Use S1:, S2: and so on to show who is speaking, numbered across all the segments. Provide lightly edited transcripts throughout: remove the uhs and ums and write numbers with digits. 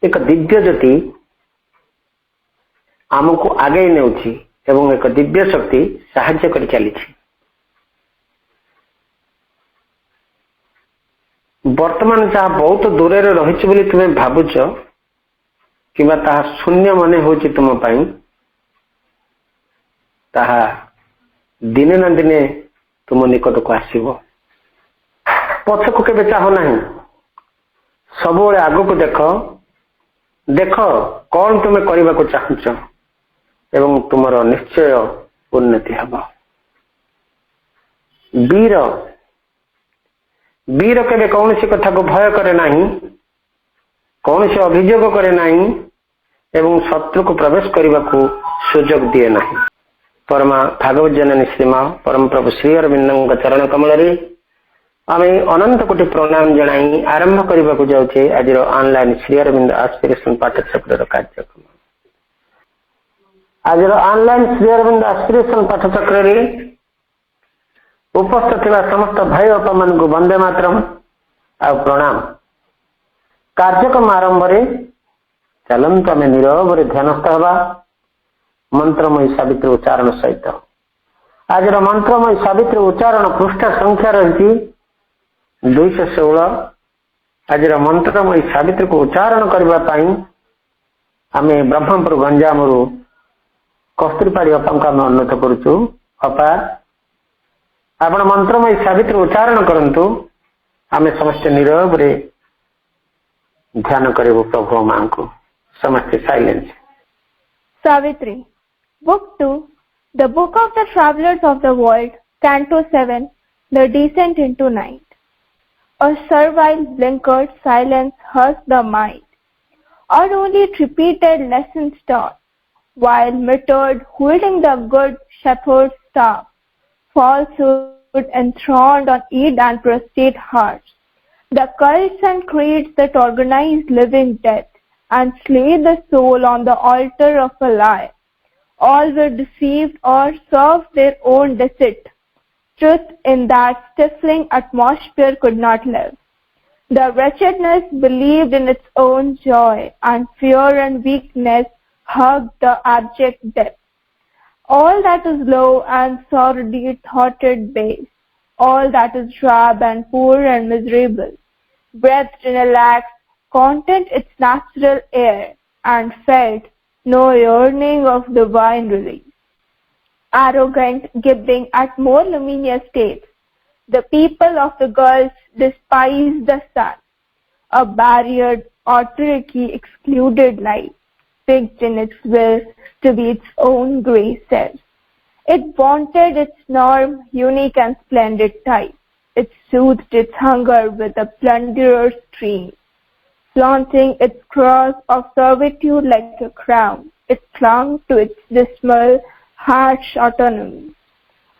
S1: एक दिव्य ज्योति आमको आगे नेउछि एवं एक दिव्य शक्ति साहाय्य कर चली। वर्तमान जहाँ बहुत दूर रही बोली तुम्हें भावुच कि शून्य मन हो तुम पाई ताहा दिने ना दिने तुम निकट को आसव। पछक के चाह ना सब आग को देख देख कौन तुम्हें करने को चाहूच एवं तुमर निश्चय उन्नति हब। वीर वीर केबे कौन सी कथा को भय करे नहीं, कौन सी अभियोग करे नहीं एवं शत्रु को प्रवेश करने को सुजोग दिए नहीं। परमा भागवत जननी श्रीमा परम प्रभु श्री अरविंद चरण कमल आम अनंत कोटि प्रणाम जनाई आरंभ करने को जाऊे आज ऑनलाइन श्री अरविंद एस्पिरेशन पाठचक्र कार्यक्रम। आज ऑनलाइन श्री अरविंद एस्पिरेशन पाठचक्र उपस्थित समस्त भाई बापा मान को वंदे मातरम आ प्रणाम। कार्यक्रम आरंभ चलत आम नीरव ध्यानस्थ हवा मंत्रमयी सावित्री उच्चारण सहित। आज मंत्रमयी सावित्री उच्चारण पृष्ठ संख्या रही 216। आज मंत्रमयी सावित्री को उच्चारण करने आम ब्रह्मपुर गंजाम कस्तूरीपाड़ी अपा को आम अनुरोध करुचु। अपा आपण मंत्रमयी सावित्री उच्चारण करंतु आम समस्त नीरव ध्यान करू प्रभु मां को। समस्त silence.
S2: Savitri, Book 2, The Book of the Travelers of the World, Canto 7, The Descent into Night. A servile blinkered silence hushed the mind, or only repeated lessons taught, while mitred holding the good shepherd's staff, falsehood enthroned on eared and prostrate hearts, the cults and creeds that organize living death and slay the soul on the altar of a lie. All were deceived or served their own deceit. Truth in that stifling atmosphere could not live. The wretchedness believed in its own joy, and fear and weakness hugged the abject depth. All that is low and sordid-thoughted base, all that is drab and poor and miserable, breathed in a lax content its natural air, and felt no yearning of divine release. Arrogant, gibing at more luminous states, the people of the Gulf despised the sun. A barriered autarky excluded light, fixed in its will to be its own grey self. It wanted its norm, unique and splendid type. It soothed its hunger with a plunderer's stream. Flaunting its cross of servitude like a crown, it clung to its dismal, harsh autonomy.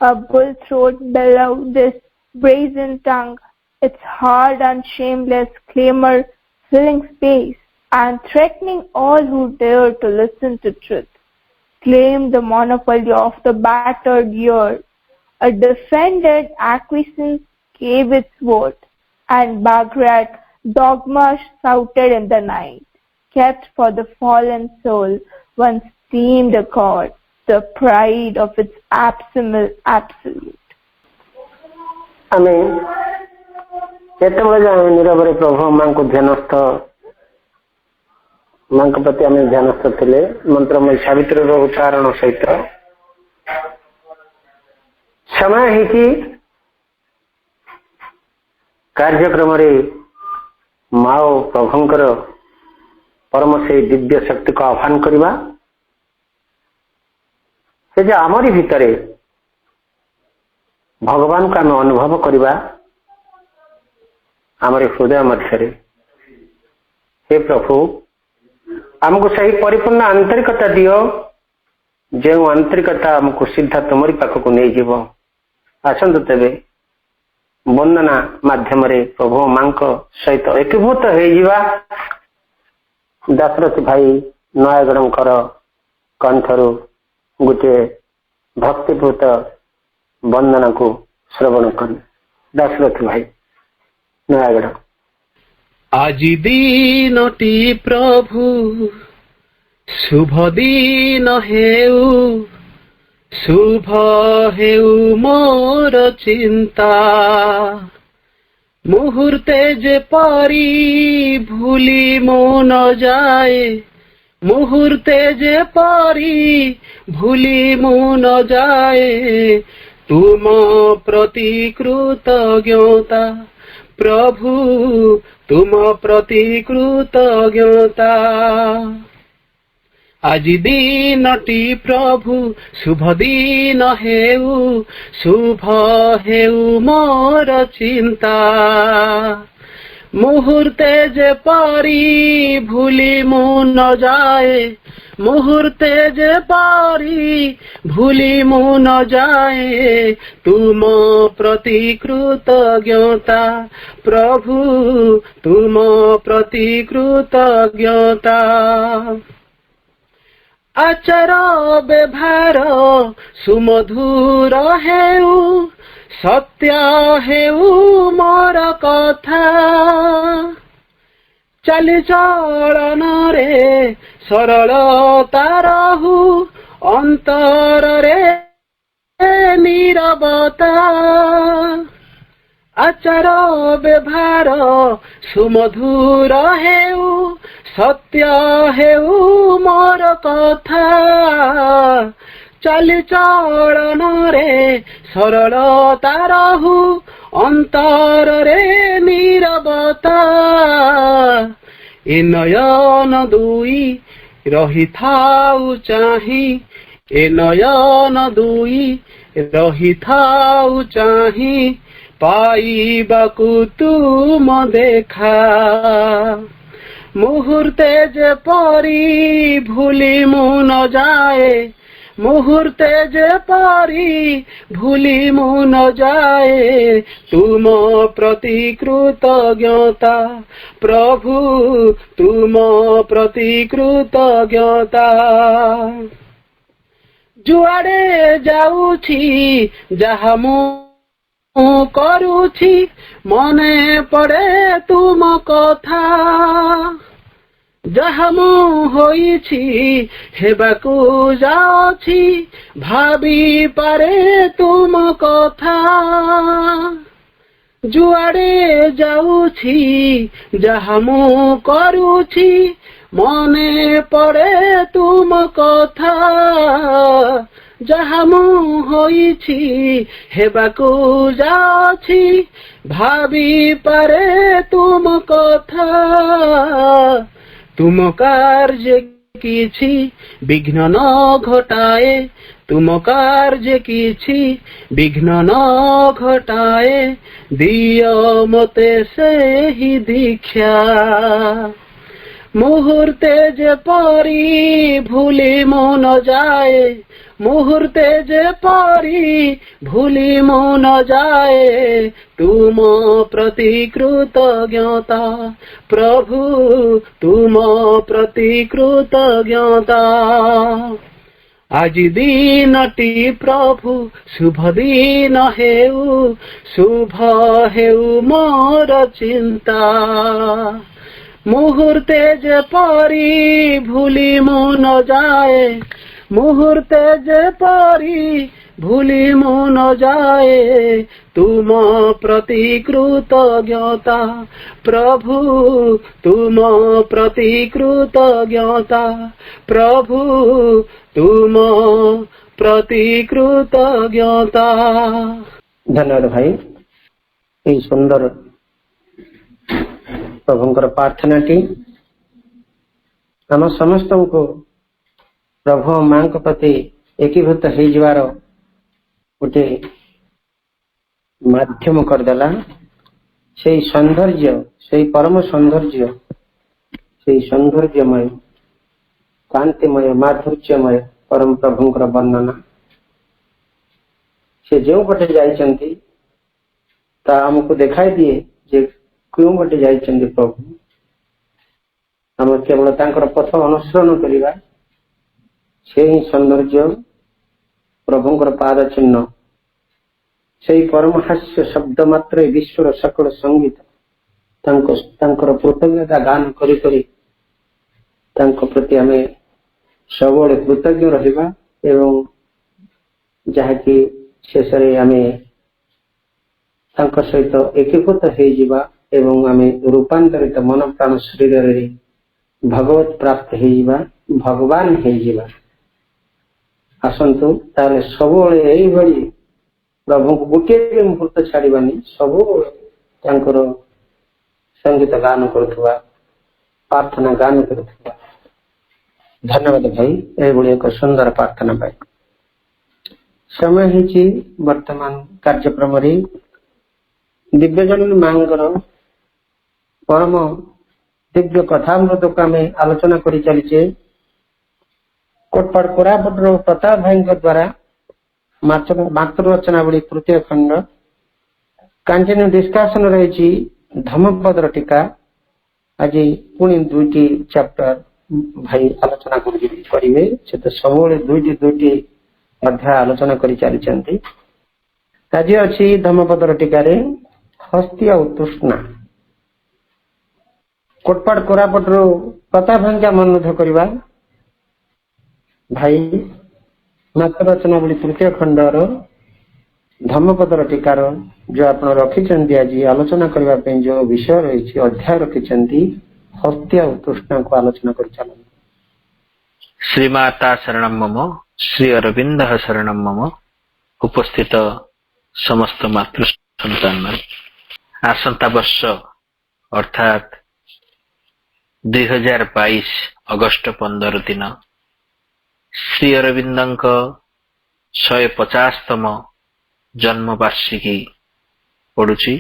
S2: A bull-throat bellowed this brazen tongue, its hard and shameless clamor filling space and threatening all who dared to listen to truth. Claimed the monopoly of the battered ear. A defended acquiescence gave its vote, and Bagrat dogma shouted in the night, kept for the fallen soul once deemed a god, the pride of its absolute.
S1: आमें जेतेबेले नीरव प्रभु मां को ध्यानस्थ मां प्रति आम ध्यानस्थ थे मंत्रमयी सावित्री उच्चारण सहित समय है कार्यक्रम माओ प्रभुंकर परम से दिव्य शक्ति को आह्वान करवा से आमरी भितर भगवान को आम अनुभव करवा आमर हृदय मध्य। हे प्रभु आमको सही परिपूर्ण आंतरिकता दियो जो आंतरिकता आमको सीधा तुमरी पाखक नहीं जीव। आसतु तेबे वंदना माध्यम प्रभु मां सहित एकीभूत हो दशरथ भाई नयगढ़कर कंठरू गोटे भक्तिपूत वंदना को श्रवण कर। दशरथ भाई ନୟାଗଡ଼।
S3: ଆଜି ଦିନଟି ପ୍ରଭୁ ଶୁଭ ଦିନ ହେଉ, ଶୁଭ ହେଉ ମୋର ଚିନ୍ତା। ମୁହୂର୍ତ୍ତେ ଯେପରି ଭୁଲି ମୁଁ ନ ଯାଏ, ମୁହୂର୍ତ୍ତେ ଯେପରି ଭୁଲି ମୁଁ ନ ଯାଏ, ତୁମ ପ୍ରତି କୃତଜ୍ଞତା ପ୍ରଭୁ, ତୁମ ପ୍ରତି କୃତଜ୍ଞତା। ଆଜି ଦିନଟି ପ୍ରଭୁ ଶୁଭ ଦିନ ହେଉ, ଶୁଭ ହେଉ ମୋର ଚିନ୍ତା। ମୁହୂର୍ତ୍ତେ ଯେପରି ଭୁଲି ମୁଁ ନ ଯାଏ, ମୁହୂର୍ତ୍ତେ ଯେପରି ଭୁଲି ମୁଁ ନ ଯାଏ, ତୁମ ପ୍ରତି କୃତଜ୍ଞତା ପ୍ରଭୁ, ତୁମ ପ୍ରତି କୃତଜ୍ଞତା। ଆଚାର ବ୍ୟବହାର ସୁମଧୁର ହେଉ, ସତ୍ୟ ହେଉ ମୋର କଥା। ଚାଲିଚଳନରେ ସରଳତା ରହୁ, ଅନ୍ତରରେ ନୀରବତା। ଆଚାର ବ୍ୟବହାର ସୁମଧୁର ହେଉ, ସତ୍ୟ ହେଉ ମୋର କଥା। ଚାଲିଚଳନରେ ସରଳତା ରହୁ, ଅନ୍ତରରେ ନୀରବତା। ଏ ନୟନ ଦୁଇ ରହିଥାଉ ଚାହିଁ, ଏ ନୟନ ଦୁଇ ରହିଥାଉ ଚାହିଁ, ପାଇବାକୁ ତୁମ ଦେଖା। ମୁହୂର୍ତ୍ତେ ଯେପରି ଭୁଲି ମୁଁ ନ ଯାଏ, ମୁହୂର୍ତ୍ତେ ଯେପରି ଭୁଲି ମୁଁ ନ ଯାଏ, ତୁମ ପ୍ରତି କୃତଜ୍ଞତା ପ୍ରଭୁ, ତୁମ ପ୍ରତି କୃତଜ୍ଞତା। ଯୁଆଡେ ଯାଉଛି ଯାହା ମୁଁ କରୁଛି, ମନେ ପଡେ ତୁମ କଥା। ଯାହା ମୁଁ ହୋଇଛି ହେବାକୁ ଯାଉଛି, ଭାବିପାରେ ତୁମ କଥା। ଯୁଆଡେ ଯାଉଛି ଯାହା ମୁଁ କରୁଛି, ମନେ ପଡେ ତୁମ କଥା। ଯାହା ମୁଁ ହୋଇଛି ହେବାକୁ ଯାଉଛି, ଭାବିପାରେ ତୁମ କଥା। ତୁମ କାର୍ଯ୍ୟ କିଛି ବିଘ୍ନ ନ ଘଟାଏ, ତୁମ କାର୍ଯ୍ୟ କିଛି ବିଘ୍ନ ନ ଘଟାଏ, ଦିଅ ମତେ ସେହି ଦୀକ୍ଷା। ମୁହୂର୍ତ୍ତେ ଯେପରି ଭୁଲି ମୁଁ ନ ଯାଏ, ମୁହୂର୍ତ୍ତେ ଯେପରି ଭୁଲି ମୁଁ ନ ଯାଏ, ତୁମ ପ୍ରତି କୃତଜ୍ଞତା ପ୍ରଭୁ, ତୁମ ପ୍ରତି କୃତଜ୍ଞତା। ଆଜି ଦିନଟି ପ୍ରଭୁ ଶୁଭ ଦିନ ହେଉ, ଶୁଭ ହେଉ ମୋର ଚିନ୍ତା। ମୁହୂର୍ତ୍ତେ ଯେପରି ଭୁଲି ମୁଁ ନ ଯାଏ, ମୁହୂର୍ତ୍ତେ ଯେପରି ଭୁଲି ମୁଁ ନ ଯାଏ, ତୁମ ପ୍ରତି କୃତଜ୍ଞତା ପ୍ରଭୁ, ତୁମ ପ୍ରତି କୃତଜ୍ଞତା ପ୍ରଭୁ, ତୁମ ପ୍ରତି କୃତଜ୍ଞତା।
S1: ଧନ୍ୟବାଦ ଭାଇ। এই ସୁନ୍ଦର ପ୍ରଭୁଙ୍କର ପ୍ରାର୍ଥନାଟି ଆମ ସମସ୍ତଙ୍କୁ ପ୍ରଭୁ ମାଙ୍କ ପ୍ରତି ଏକୀଭୂତ ହେଇଯିବାର ଗୋଟେ ମାଧ୍ୟମ କରିଦେଲା। ସେଇ ସୌନ୍ଦର୍ଯ୍ୟ, ସେଇ ପରମ ସୌନ୍ଦର୍ଯ୍ୟ, ସେଇ ସୌନ୍ଦର୍ଯ୍ୟମୟ, କାନ୍ତିମୟ, ମାଧୁର୍ଯ୍ୟମୟ ପରମ ପ୍ରଭୁଙ୍କର ବର୍ଣ୍ଣନା। ସେ ଯେଉଁ ପଟେ ଯାଇଛନ୍ତି ତା ଆମକୁ ଦେଖାଇ ଦିଏ ଯେ କେଉଁ ପଟେ ଯାଇଛନ୍ତି ପ୍ରଭୁ। ଆମେ କେବଳ ତାଙ୍କର ପଥ ଅନୁସରଣ କରିବା, ସେ ହିଁ ସୌନ୍ଦର୍ଯ୍ୟ, ପ୍ରଭୁଙ୍କର ପାଦ ଚିହ୍ନ। ସେଇ ପରମହାସ୍ୟ ଶବ୍ଦ ମାତ୍ରେ ବିଶ୍ୱର ସକଳ ସଙ୍ଗୀତ ତାଙ୍କର କୃତଜ୍ଞତା ଗାନ କରି କରି ତାଙ୍କ ପ୍ରତି ଆମେ ସବୁବେଳେ କୃତଜ୍ଞ ରହିବା ଏବଂ ଯାହାକି ଶେଷରେ ଆମେ ତାଙ୍କ ସହିତ ଏକୀକୃତ ହେଇଯିବା ଏବଂ ଆମେ ରୂପାନ୍ତରିତ ମନ ପ୍ରାଣ ଶରୀରରେ ଭଗବତ ପ୍ରାପ୍ତ ହେଇଯିବା, ଭଗବାନ ହେଇଯିବା। ଆସନ୍ତୁ ତାହେଲେ ସବୁବେଳେ ଏଇଭଳି ପ୍ରଭୁଙ୍କୁ ଗୋଟିଏ ବି ମୁହୂର୍ତ୍ତ ଛାଡ଼ିବାନି, ସବୁବେଳେ ତାଙ୍କର ସଙ୍ଗୀତ ଗାନ କରୁଥିବା, ପ୍ରାର୍ଥନା ଗାନ କରୁଥିବା। ଧନ୍ୟବାଦ ଭାଇ ଏଇଭଳି ଏକ ସୁନ୍ଦର ପ୍ରାର୍ଥନା ପାଇଁ। ସମୟ ହେଇଛି ବର୍ତ୍ତମାନ କାର୍ଯ୍ୟକ୍ରମରେ ଦିବ୍ୟଜନନୀ ମାଙ୍କର ପରମ ଦିବ୍ୟ କଥାମୃତକୁ ଆମେ ଆଲୋଚନା କରି ଚାଲିଛେ। କୋଟପାଡ଼ କୋରାପୁଟର ପ୍ରତାପ ଭାଇଙ୍କ ଦ୍ୱାରା ମାତୃରଚନାବଳୀ ତୃତୀୟ ଖଣ୍ଡ କଣ୍ଟିନ୍ୟୁ ଡିସ୍କସନ ରହିଛି ଧର୍ମପଦର ଟୀକା। ଆଜି ପୁଣି 2ଟି ଚାପ୍ଟର ଭାଇ ଆଲୋଚନା କରିବେ। ସେ ତ ସବୁବେଳେ ଦୁଇଟି ଅଧ୍ୟାୟ ଆଲୋଚନା କରି ଚାଲିଛନ୍ତି। ଆଜି ଅଛି ଧର୍ମପଦର ଟୀକାରେ ହସ୍ତି ଆଉ ତୃଷ୍ଣା। କୋଟପାଡ଼ କୋରାପୁଟରୁ ପ୍ରତାପ ଭାଇଙ୍କ ଅନୁରୋଧ କରିବା ଭାଇ ମାତୃରଚନାବଳୀ ତୃତୀୟ ଖଣ୍ଡର ଧର୍ମପଦର ଟୀକାର ଯୋଉ ଆପଣ ରଖିଛନ୍ତି ଆଜି ଆଲୋଚନା କରିବା ପାଇଁ ଯୋଉ ବିଷୟ ରହିଛି, ଅଧ୍ୟାୟ ରଖିଛନ୍ତି, ହସ୍ତି ଆଉ ତୃଷ୍ଣାକୁ ଆଲୋଚନା କରି ଚାଲନ୍ତୁ।
S4: ଶ୍ରୀମାତା ଶରଣମ୍ ମମ, ଶ୍ରୀ ଅରବିନ୍ଦ ଶରଣମ୍ ମମ। ଉପସ୍ଥିତ ସମସ୍ତ ମାତୃ ସନ୍ତାନ ଆସନ୍ତା ବର୍ଷ ଅର୍ଥାତ୍ 2022 ଅଗଷ୍ଟ 15 ଦିନ ଶ୍ରୀ ଅରବିନ୍ଦଙ୍କ 150ତମ ଜନ୍ମ ବାର୍ଷିକୀ ପଡୁଛି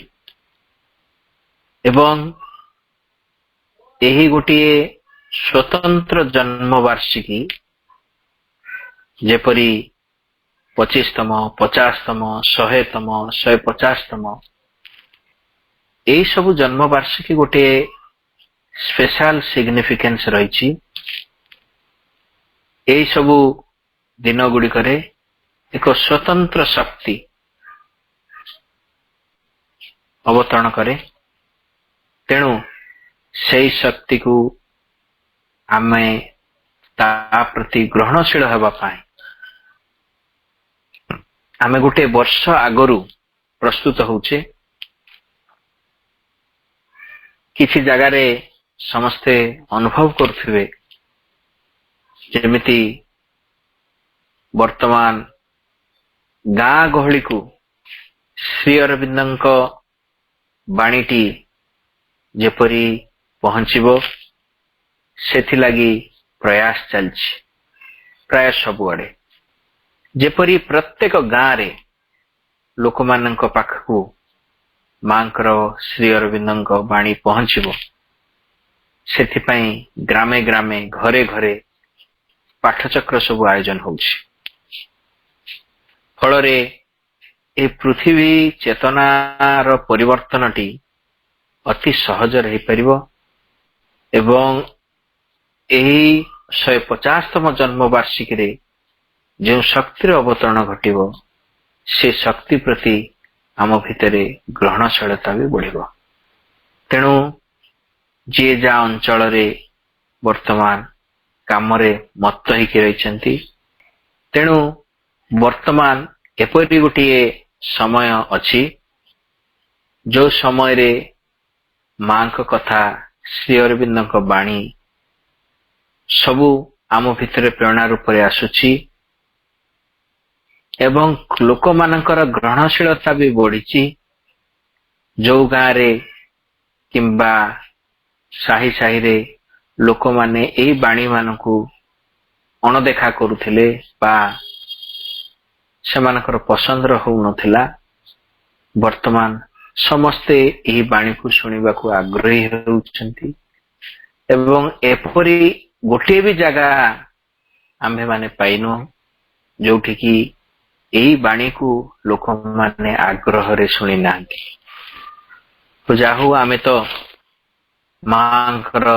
S4: ଏବଂ ଏହି ଗୋଟିଏ ସ୍ୱତନ୍ତ୍ର ଜନ୍ମ ବାର୍ଷିକୀ ଯେପରି 25ତମ, 50ତମ, 100ତମ, 150ତମ ଏଇ ସବୁ ଜନ୍ମ ବାର୍ଷିକୀ ଗୋଟିଏ ସ୍ପେଶାଲ ସିଗ୍ନିଫିକାନ୍ସ ରହିଛି। ଏଇ ସବୁ ଦିନ ଗୁଡିକରେ ଏକ ସ୍ୱତନ୍ତ୍ର ଶକ୍ତି ଅବତରଣ କରେ। ତେଣୁ ସେଇ ଶକ୍ତିକୁ ଆମେ ତା ପ୍ରତି ଗ୍ରହଣଶୀଳ ହେବା ପାଇଁ ଆମେ ଗୋଟେ ବର୍ଷ ଆଗରୁ ପ୍ରସ୍ତୁତ ହଉଛେ। କିଛି ଜାଗାରେ ସମସ୍ତେ ଅନୁଭବ କରୁଥିବେ ଯେମିତି ବର୍ତ୍ତମାନ ଗାଁ ଗହଳିକୁ ଶ୍ରୀ ଅରବିନ୍ଦଙ୍କ ବାଣୀଟି ଯେପରି ପହଞ୍ଚିବ ସେଥିଲାଗି ପ୍ରୟାସ ଚାଲିଛି ପ୍ରାୟ ସବୁଆଡେ। ଯେପରି ପ୍ରତ୍ୟେକ ଗାଁରେ ଲୋକମାନଙ୍କ ପାଖକୁ ମାଙ୍କର ଶ୍ରୀ ଅରବିନ୍ଦଙ୍କ ବାଣୀ ପହଞ୍ଚିବ, ସେଥିପାଇଁ ଗ୍ରାମେ ଗ୍ରାମେ ଘରେ ଘରେ ପାଠଚକ୍ର ସବୁ ଆୟୋଜନ ହଉଛି। ଫଳରେ ଏ ପୃଥିବୀ ଚେତନାର ପରିବର୍ତ୍ତନଟି ଅତି ସହଜରେ ହେଇପାରିବ ଏବଂ ଏହି 150ତମ ଜନ୍ମ ବାର୍ଷିକୀରେ ଯେଉଁ ଶକ୍ତିର ଅବତରଣ ଘଟିବ, ସେ ଶକ୍ତି ପ୍ରତି ଆମ ଭିତରେ ଗ୍ରହଣଶୀଳତା ବି ବଢିବ। ତେଣୁ ଯିଏ ଯାହା ଅଞ୍ଚଳରେ ବର୍ତ୍ତମାନ କାମରେ ମତ୍ତ ହେଇକି ରହିଛନ୍ତି, ତେଣୁ ବର୍ତ୍ତମାନ ଏପରି ଗୋଟିଏ ସମୟ ଅଛି ଯୋଉ ସମୟରେ ମାଙ୍କ କଥା, ଶ୍ରୀ ଅରବିନ୍ଦଙ୍କ ବାଣୀ ସବୁ ଆମ ଭିତରେ ପ୍ରେରଣା ରୂପରେ ଆସୁଛି ଏବଂ ଲୋକମାନଙ୍କର ଗ୍ରହଣଶୀଳତା ବି ବଢିଛି। ଯୋଉ ଗାଁରେ କିମ୍ବା ସାହି ସାହିରେ ଲୋକମାନେ ଏହି ବାଣୀ ମାନଙ୍କୁ ଅଣଦେଖା କରୁଥିଲେ ବା ସେମାନଙ୍କର ପସନ୍ଦର ହଉନଥିଲା, ବର୍ତ୍ତମାନ ସମସ୍ତେ ଏହି ବାଣୀକୁ ଶୁଣିବାକୁ ଆଗ୍ରହୀ ହେଉଛନ୍ତି ଏବଂ ଏପରି ଗୋଟିଏ ବି ଜାଗା ଆମ୍ଭେମାନେ ପାଇନୁ ଯୋଉଠିକି ଏହି ବାଣୀକୁ ଲୋକମାନେ ଆଗ୍ରହରେ ଶୁଣି ନାହାନ୍ତି। ଯାହା ହଉ ଆମେ ତ ମାଙ୍କର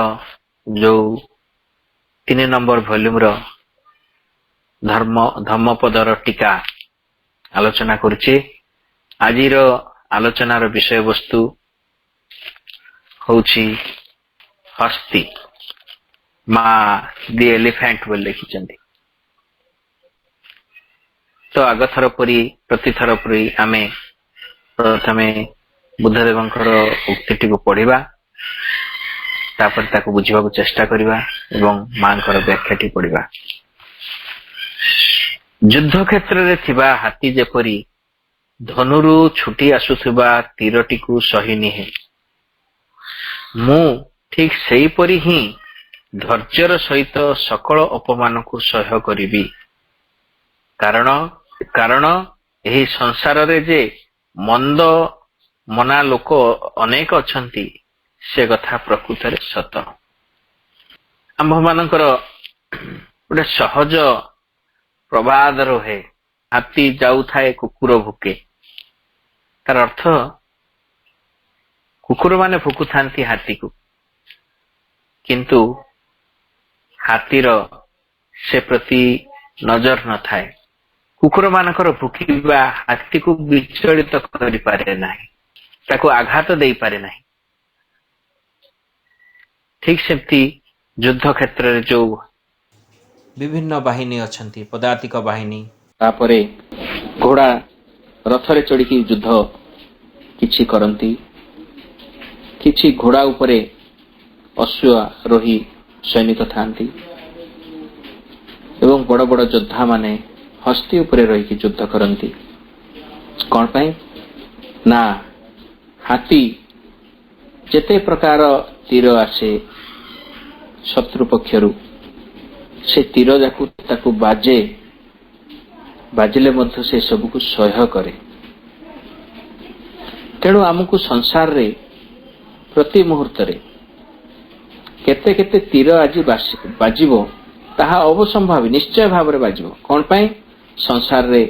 S4: ଯୋଉ 3 ନମ୍ବର ଭଲ୍ୟୁମର ଧର୍ମପଦର ଟୀକା ଆଲୋଚନା କରୁଛେ। ଆଜିର ଆଲୋଚନାର ବିଷୟବସ୍ତୁ ହଉଛି ହସ୍ତି, ମା ଦି ଏଲିଫାଣ୍ଟ ବୋଲି ଲେଖିଛନ୍ତି। ତ ଆଗଥର ପରି ପ୍ରତିଥର ପରି ଆମେ ପ୍ରଥମେ ବୁଦ୍ଧଦେବଙ୍କର ଉକ୍ତିଟିକୁ ପଢିବା, ତାପରେ ତାକୁ ବୁଝିବାକୁ ଚେଷ୍ଟା କରିବା ଏବଂ ମାଙ୍କର ବ୍ୟାଖ୍ୟାଟି ପଢିବା। ଯୁଦ୍ଧ କ୍ଷେତ୍ରରେ ଥିବା ହାତୀ ଯେପରି ଧନୁରୁ ଛୁଟି ଆସୁଥିବା ତୀରଟିକୁ ସହି ନିଏ, ମୁଁ ଠିକ ସେହିପରି ହିଁ ଧୈର୍ଯ୍ୟର ସହିତ ସକଳ ଅପମାନକୁ ସହ୍ୟ କରିବି। କାରଣ ଏହି ସଂସାରରେ ଯେ ମନ୍ଦ ମନା ଲୋକ ଅନେକ ଅଛନ୍ତି, ସେ କଥା ପ୍ରକୃତରେ ସତ। ଆମ୍ଭମାନଙ୍କର ଗୋଟେ ସହଜ ପ୍ରବାଦ ରହେ, ହାତୀ ଯାଉଥାଏ କୁକୁର ଭୁକେ। ତାର ଅର୍ଥ, କୁକୁର ମାନେ ଭୁକୁଥାନ୍ତି ହାତୀକୁ, କିନ୍ତୁ ହାତୀର ସେ ପ୍ରତି ନଜର ନଥାଏ। କୁକୁର ମାନଙ୍କର ଭୁକିବା ହାତୀକୁ ବିଚଳିତ କରିପାରେ ନାହିଁ, ତାକୁ ଆଘାତ ଦେଇପାରେ ନାହିଁ। ଠିକ ସେମିତି ଯୁଦ୍ଧ କ୍ଷେତ୍ରରେ ଯୋଉ ବିଭିନ୍ନ ବାହିନୀ ଅଛନ୍ତି, ପଦାତିକ ବାହିନୀ, ତାପରେ ଘୋଡ଼ା ରଥରେ ଚଢ଼ିକି ଯୁଦ୍ଧ କିଛି କରନ୍ତି, କିଛି ଘୋଡ଼ା ଉପରେ ଅଶ୍ୱାରୋହୀ ସୈନିକ ଥାନ୍ତି ଏବଂ ବଡ଼ ବଡ଼ ଯୋଦ୍ଧା ମାନେ ହସ୍ତୀ ଉପରେ ରହିକି ଯୁଦ୍ଧ କରନ୍ତି। କ'ଣ ପାଇଁ ନା ହାତୀ ଯେତେ ପ୍ରକାର ତୀର ଆସେ ଶତ୍ରୁ ପକ୍ଷରୁ, ସେ ତୀର ଯାକୁ ତାକୁ ବାଜିଲେ ମଧ୍ୟ ସେ ସବୁକୁ ସହ୍ୟ କରେ। ତେଣୁ ଆମକୁ ସଂସାରରେ ପ୍ରତି ମୁହୂର୍ତ୍ତରେ କେତେ କେତେ ତୀର ଆଜି ବାଜିବ ତାହା ଅବସମ୍ଭାବୀ, ନିଶ୍ଚୟ ଭାବରେ ବାଜିବ। କ'ଣ ପାଇଁ? ସଂସାରରେ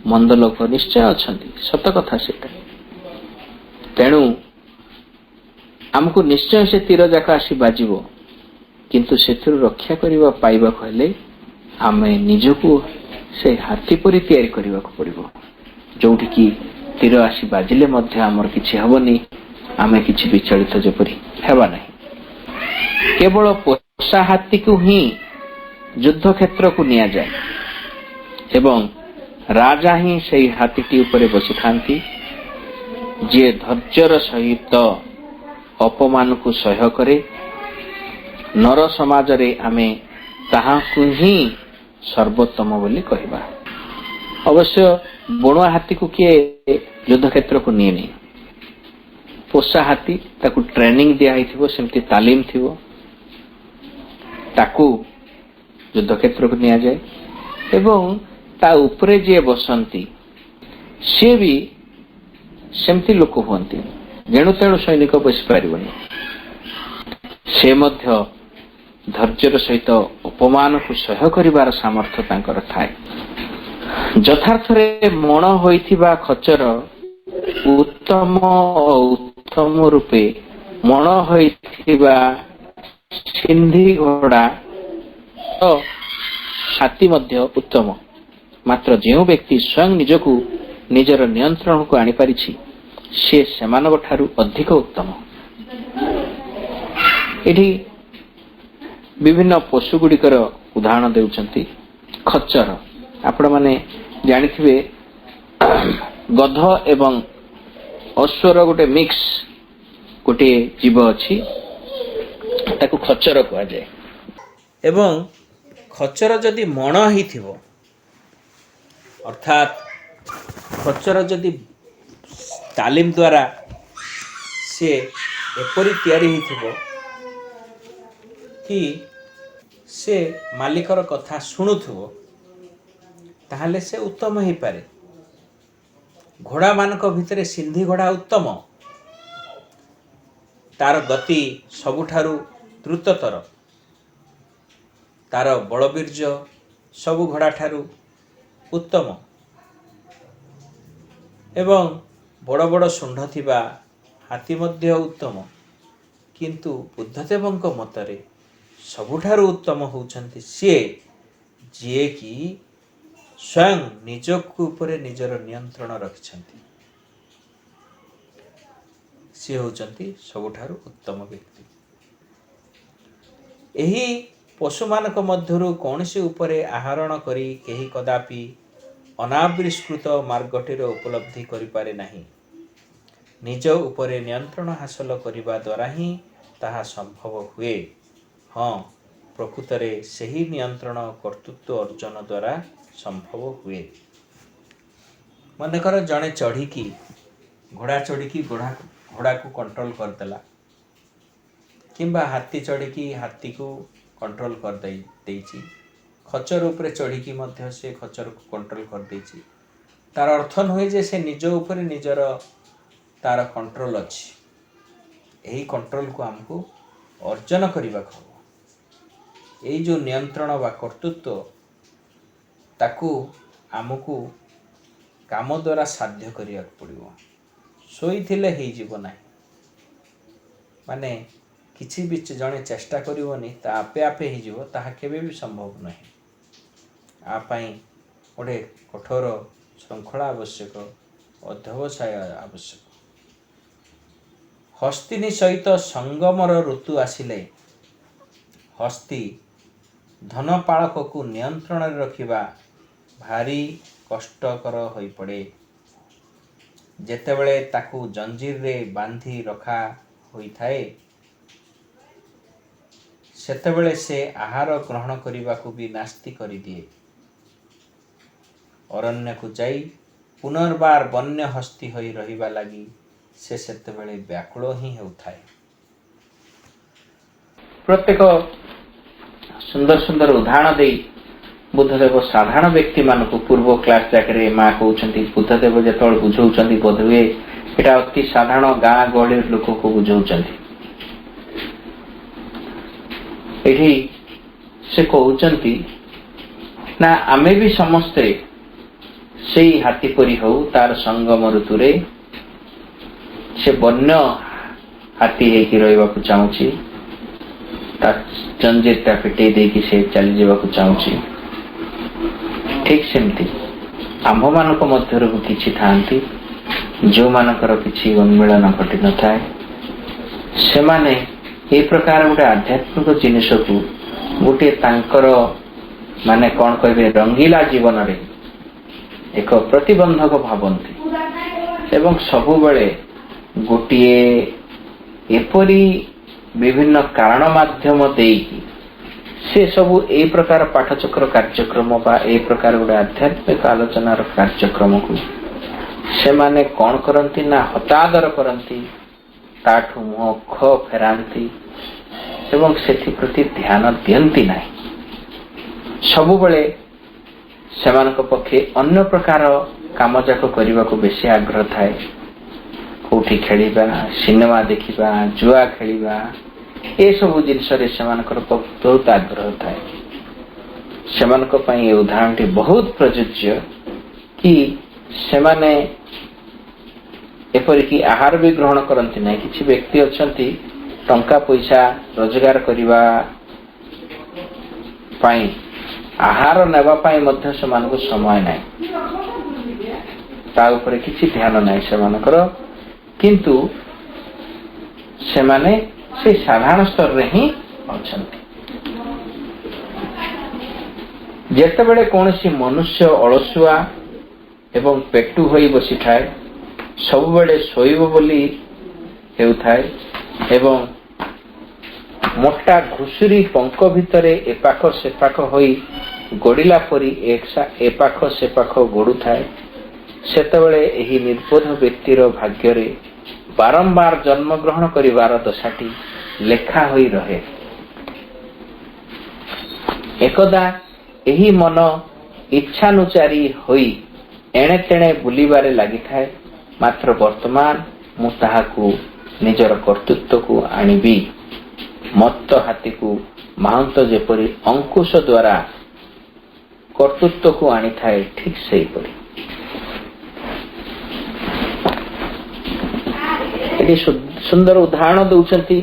S4: ମନ୍ଦ ଲୋକ ନିଶ୍ଚୟ ଅଛନ୍ତି, ସତ କଥା ସେଇଟା। ତେଣୁ ଆମକୁ ନିଶ୍ଚୟ ସେ ତୀର ଯାକ ଆସି ବାଜିବ, କିନ୍ତୁ ସେଥିରୁ ରକ୍ଷା ପାଇବାକୁ ହେଲେ ଆମେ ନିଜକୁ ସେ ହାତୀ ପରି ତିଆରି କରିବାକୁ ପଡ଼ିବ, ଯୋଉଠିକି ତୀର ଆସି ବାଜିଲେ ମଧ୍ୟ ଆମର କିଛି ହେବନି, ଆମେ କିଛି ବିଚଳିତ ଯେପରି ହେବା ନାହିଁ। କେବଳ ପୋଷା ହାତୀକୁ ହିଁ ଯୁଦ୍ଧ କ୍ଷେତ୍ରକୁ ନିଆଯାଏ ଏବଂ ରାଜା ହିଁ ସେହି ହାତୀଟି ଉପରେ ବସିଥାନ୍ତି, ଯିଏ ଧୈର୍ଯ୍ୟର ସହିତ ଅପମାନକୁ ସହ୍ୟ କରେ। ନର ସମାଜରେ ଆମେ ତାହାକୁ ହିଁ ସର୍ବୋତ୍ତମ ବୋଲି କହିବା। ଅବଶ୍ୟ ବଣୁଆ ହାତୀକୁ କିଏ ଯୁଦ୍ଧ କ୍ଷେତ୍ରକୁ ନିଏନି। ପୋଷା ହାତୀ, ତାକୁ ଟ୍ରେନିଂ ଦିଆହେଇଥିବ, ସେମିତି ତାଲିମ ଥିବ, ତାକୁ ଯୁଦ୍ଧ କ୍ଷେତ୍ରକୁ ନିଆଯାଏ ଏବଂ ତା ଉପରେ ଯିଏ ବସନ୍ତି ସିଏ ବି ସେମିତି ଲୋକ ହୁଅନ୍ତି, ଯେଣୁ ତେଣୁ ସୈନିକ ବସିପାରିବନି। ସେ ମଧ୍ୟ ଧୈର୍ଯ୍ୟର ସହିତ ଅପମାନକୁ ସହ୍ୟ କରିବାର ସାମର୍ଥ୍ୟ ତାଙ୍କର ଥାଏ। ଯଥାର୍ଥରେ ମଣ ହୋଇଥିବା ଖଚର ଉତ୍ତମ ରୂପେ ମଣ ହୋଇଥିବା ସିନ୍ଧି ଘୋଡ଼ା ହାତୀ ମଧ୍ୟ ଉତ୍ତମ। ମାତ୍ର ଯେଉଁ ବ୍ୟକ୍ତି ସ୍ୱୟଂ ନିଜକୁ ନିଜର ନିୟନ୍ତ୍ରଣକୁ ଆଣିପାରିଛି, ସେ ସେମାନଙ୍କ ଠାରୁ ଅଧିକ ଉତ୍ତମ। ଏଠି ବିଭିନ୍ନ ପଶୁ ଗୁଡ଼ିକର ଉଦାହରଣ ଦେଉଛନ୍ତି। ଖଚ୍ଚର, ଆପଣମାନେ ଜାଣିଥିବେ, ଗଧ ଏବଂ ଅଶ୍ୱର ଗୋଟେ ମିକ୍ସ ଗୋଟିଏ ଜୀବ ଅଛି, ତାକୁ ଖଚ୍ଚର କୁହାଯାଏ।
S5: ଏବଂ ଖଚ୍ଚର ଯଦି ମଣ ହେଇଥିବ, ଅର୍ଥାତ୍ ଖଚ୍ଚର ଯଦି ତାଲିମ ଦ୍ୱାରା ସେ ଏପରି ତିଆରି ହେଇଥିବ କି ସେ ମାଲିକର କଥା ଶୁଣୁଥିବ, ତାହେଲେ ସେ ଉତ୍ତମ ହେଇପାରେ। ଘୋଡ଼ାମାନଙ୍କ ଭିତରେ ସିନ୍ଧି ଘୋଡ଼ା ଉତ୍ତମ, ତାର ଗତି ସବୁଠାରୁ ଦ୍ରୁତତର, ତାର ବଳବୀର୍ଯ୍ୟ ସବୁ ଘୋଡ଼ା ଠାରୁ ଉତ୍ତମ ଏବଂ ବଡ଼ ବଡ଼ ଶୁଣ୍ଢ ଥିବା ହାତୀ ମଧ୍ୟ ଉତ୍ତମ। କିନ୍ତୁ ବୁଦ୍ଧଦେବଙ୍କ ମତରେ ସବୁଠାରୁ ଉତ୍ତମ ହେଉଛନ୍ତି ସିଏ, ଯିଏକି ସ୍ୱୟଂ ନିଜକୁ ଉପରେ ନିଜର ନିୟନ୍ତ୍ରଣ ରଖିଛନ୍ତି। सी होउचंती सबुठारु उत्तम व्यक्ति। एही पशुमानक मध्यरु कौनसी उपरे आहरण करी केही कदापि अनाविष्कृत मार्गटीर उपलब्धि करिपारे नाही। निज उपरे नियंत्रण हासिल करिबा द्वारा ही ताहा संभव हुए। हाँ, प्रकृतरे सही नियंत्रण कर्तृत्व अर्जन द्वारा संभव हुए। मनकर जड़े चढ़ी घोड़ा चढ़ी घोड़ा को कंट्रोल करदेला किंबा हाथी चढ़ी हाथी को कंट्रोल कर देइछि, खचर उपरे चढ़ी मध्य से खचर को कंट्रोल कर देइछि। तार अर्थ नुहे जे से निज उपरे निजर तार कंट्रोल अच्छी। यही कंट्रोल को हमको अर्जन करने को यही जो नियंत्रण बा कर्तृत्व ताकू आमको काम द्वारा साध्य करिया पड़िबो। सोई थिले ही जीव नाही, माने किछि भी जणे चेष्टा करिवोनी ता आपे आपे ही जीव, ताहा केबे भी संभव नहीं। आ पई गोटे कठोर श्रृंखला आवश्यक, अध्यवसाय आवश्यक। हस्तिनी सहित संगमर ऋतु आसिले हस्ती धनपालक को नियंत्रण रखिबा भारी कष्टकर होई पड़े। जेतेबेले ताकू जंजीर रे बांधी रखा होई थाए सेतेबेले से आहार ग्रहण करिबा को भी नास्ति करि दिए। अरण्य को जाई पुनर्बार वन्य हस्ती होई रहिबा लागि से सेतेबेले व्याकुल ही हेउथाए।
S4: प्रत्येक सुंदर सुंदर उदाहरण दे बुद्धदेव साधारण व्यक्ति मान को पूर्व क्लास जाके माँ कहते बुद्धदेव जो बुझाऊँ बोधहुए यहाँ अति साधारण गाँ गहली लोक को बुझाऊँ। ये से कहते ना आमे भी समस्ते से हाथी परी हो तार संगम ऋतु रे से वन्य हाथी होकर रहा चाहूँगी, जंजीरटा फिटे देकी से चली जावाक चाहूँगी। ठीक सेमती आम्भ मानक मध्यरु किछि थांती जो मानकर किछि उन्मिलन घटी न थाए, सेमाने ए प्रकार गोटे आध्यात्मिक जिनिस को गोटे तांकर माने कौन कहबे रंगीला जीवन रे एक प्रतिबंधक भावंती एवं सबुबले गोटिए एपरी विभिन्न कारण माध्यम देकी से सबु ए प्रकार पाठचक्र कार्यक्रम बा ए प्रकार गोटे आध्यात्मिक आलोचनार कार्यक्रम को से माने कौन करती ना हतादर करती, ताठू मुह ख फेरांती एवं सेथि प्रति ध्यान दियंती नाही। सबुबले सेमानक पक्षे अन्य प्रकार काम जाक करने को बेसी आग्रह थाए। कोठी खेलिबा, सिनेमा देखिबा, जुआ खेलिबा, ए सब जिनस बहुत आग्रह थाए। सेमानक पई ए उदाहरणटी बहुत प्रযোज्य कि सेमाने एपरिकी आहार भी ग्रहण करती ना। किसी व्यक्ति अच्छी टंका पैसा रोजगार करने आहार नेबा पाई मध्य सेमानक समय ना, ता ऊपर किसी ध्यान ना सेमानकर, किंतु सेमाने से साधारण स्तर रे ही अच्छंती। जेतेबेले कौनसी मनुष्य अलसुआ एवं पेटू होई बसी थाए, सबुबेले शोइब बोली हेउथाए एवं मोटा घुसुरी पंक भितरे एपाख सेपाख होई गोड़िला परी एपाख सेपाख गोड़ू थाए, सेतेबेले एही निर्बोध व्यक्तिर भाग्य रे बारंबार जन्म ग्रहण करिवार दशाटी लेखा होई रहे। एकदा एही मन इच्छानुचारी होई एणे तेणे बुलिबारे लागि थाए, मात्र वर्तमान मु ताहाकू निजर कर्तृत्व को आनिबी। मत्त हाथी को महांत जेपरी अंकुश द्वारा कर्तृत्व को आनी थाए, ठीक सही परी ये सुंदर उदाहरण दौरान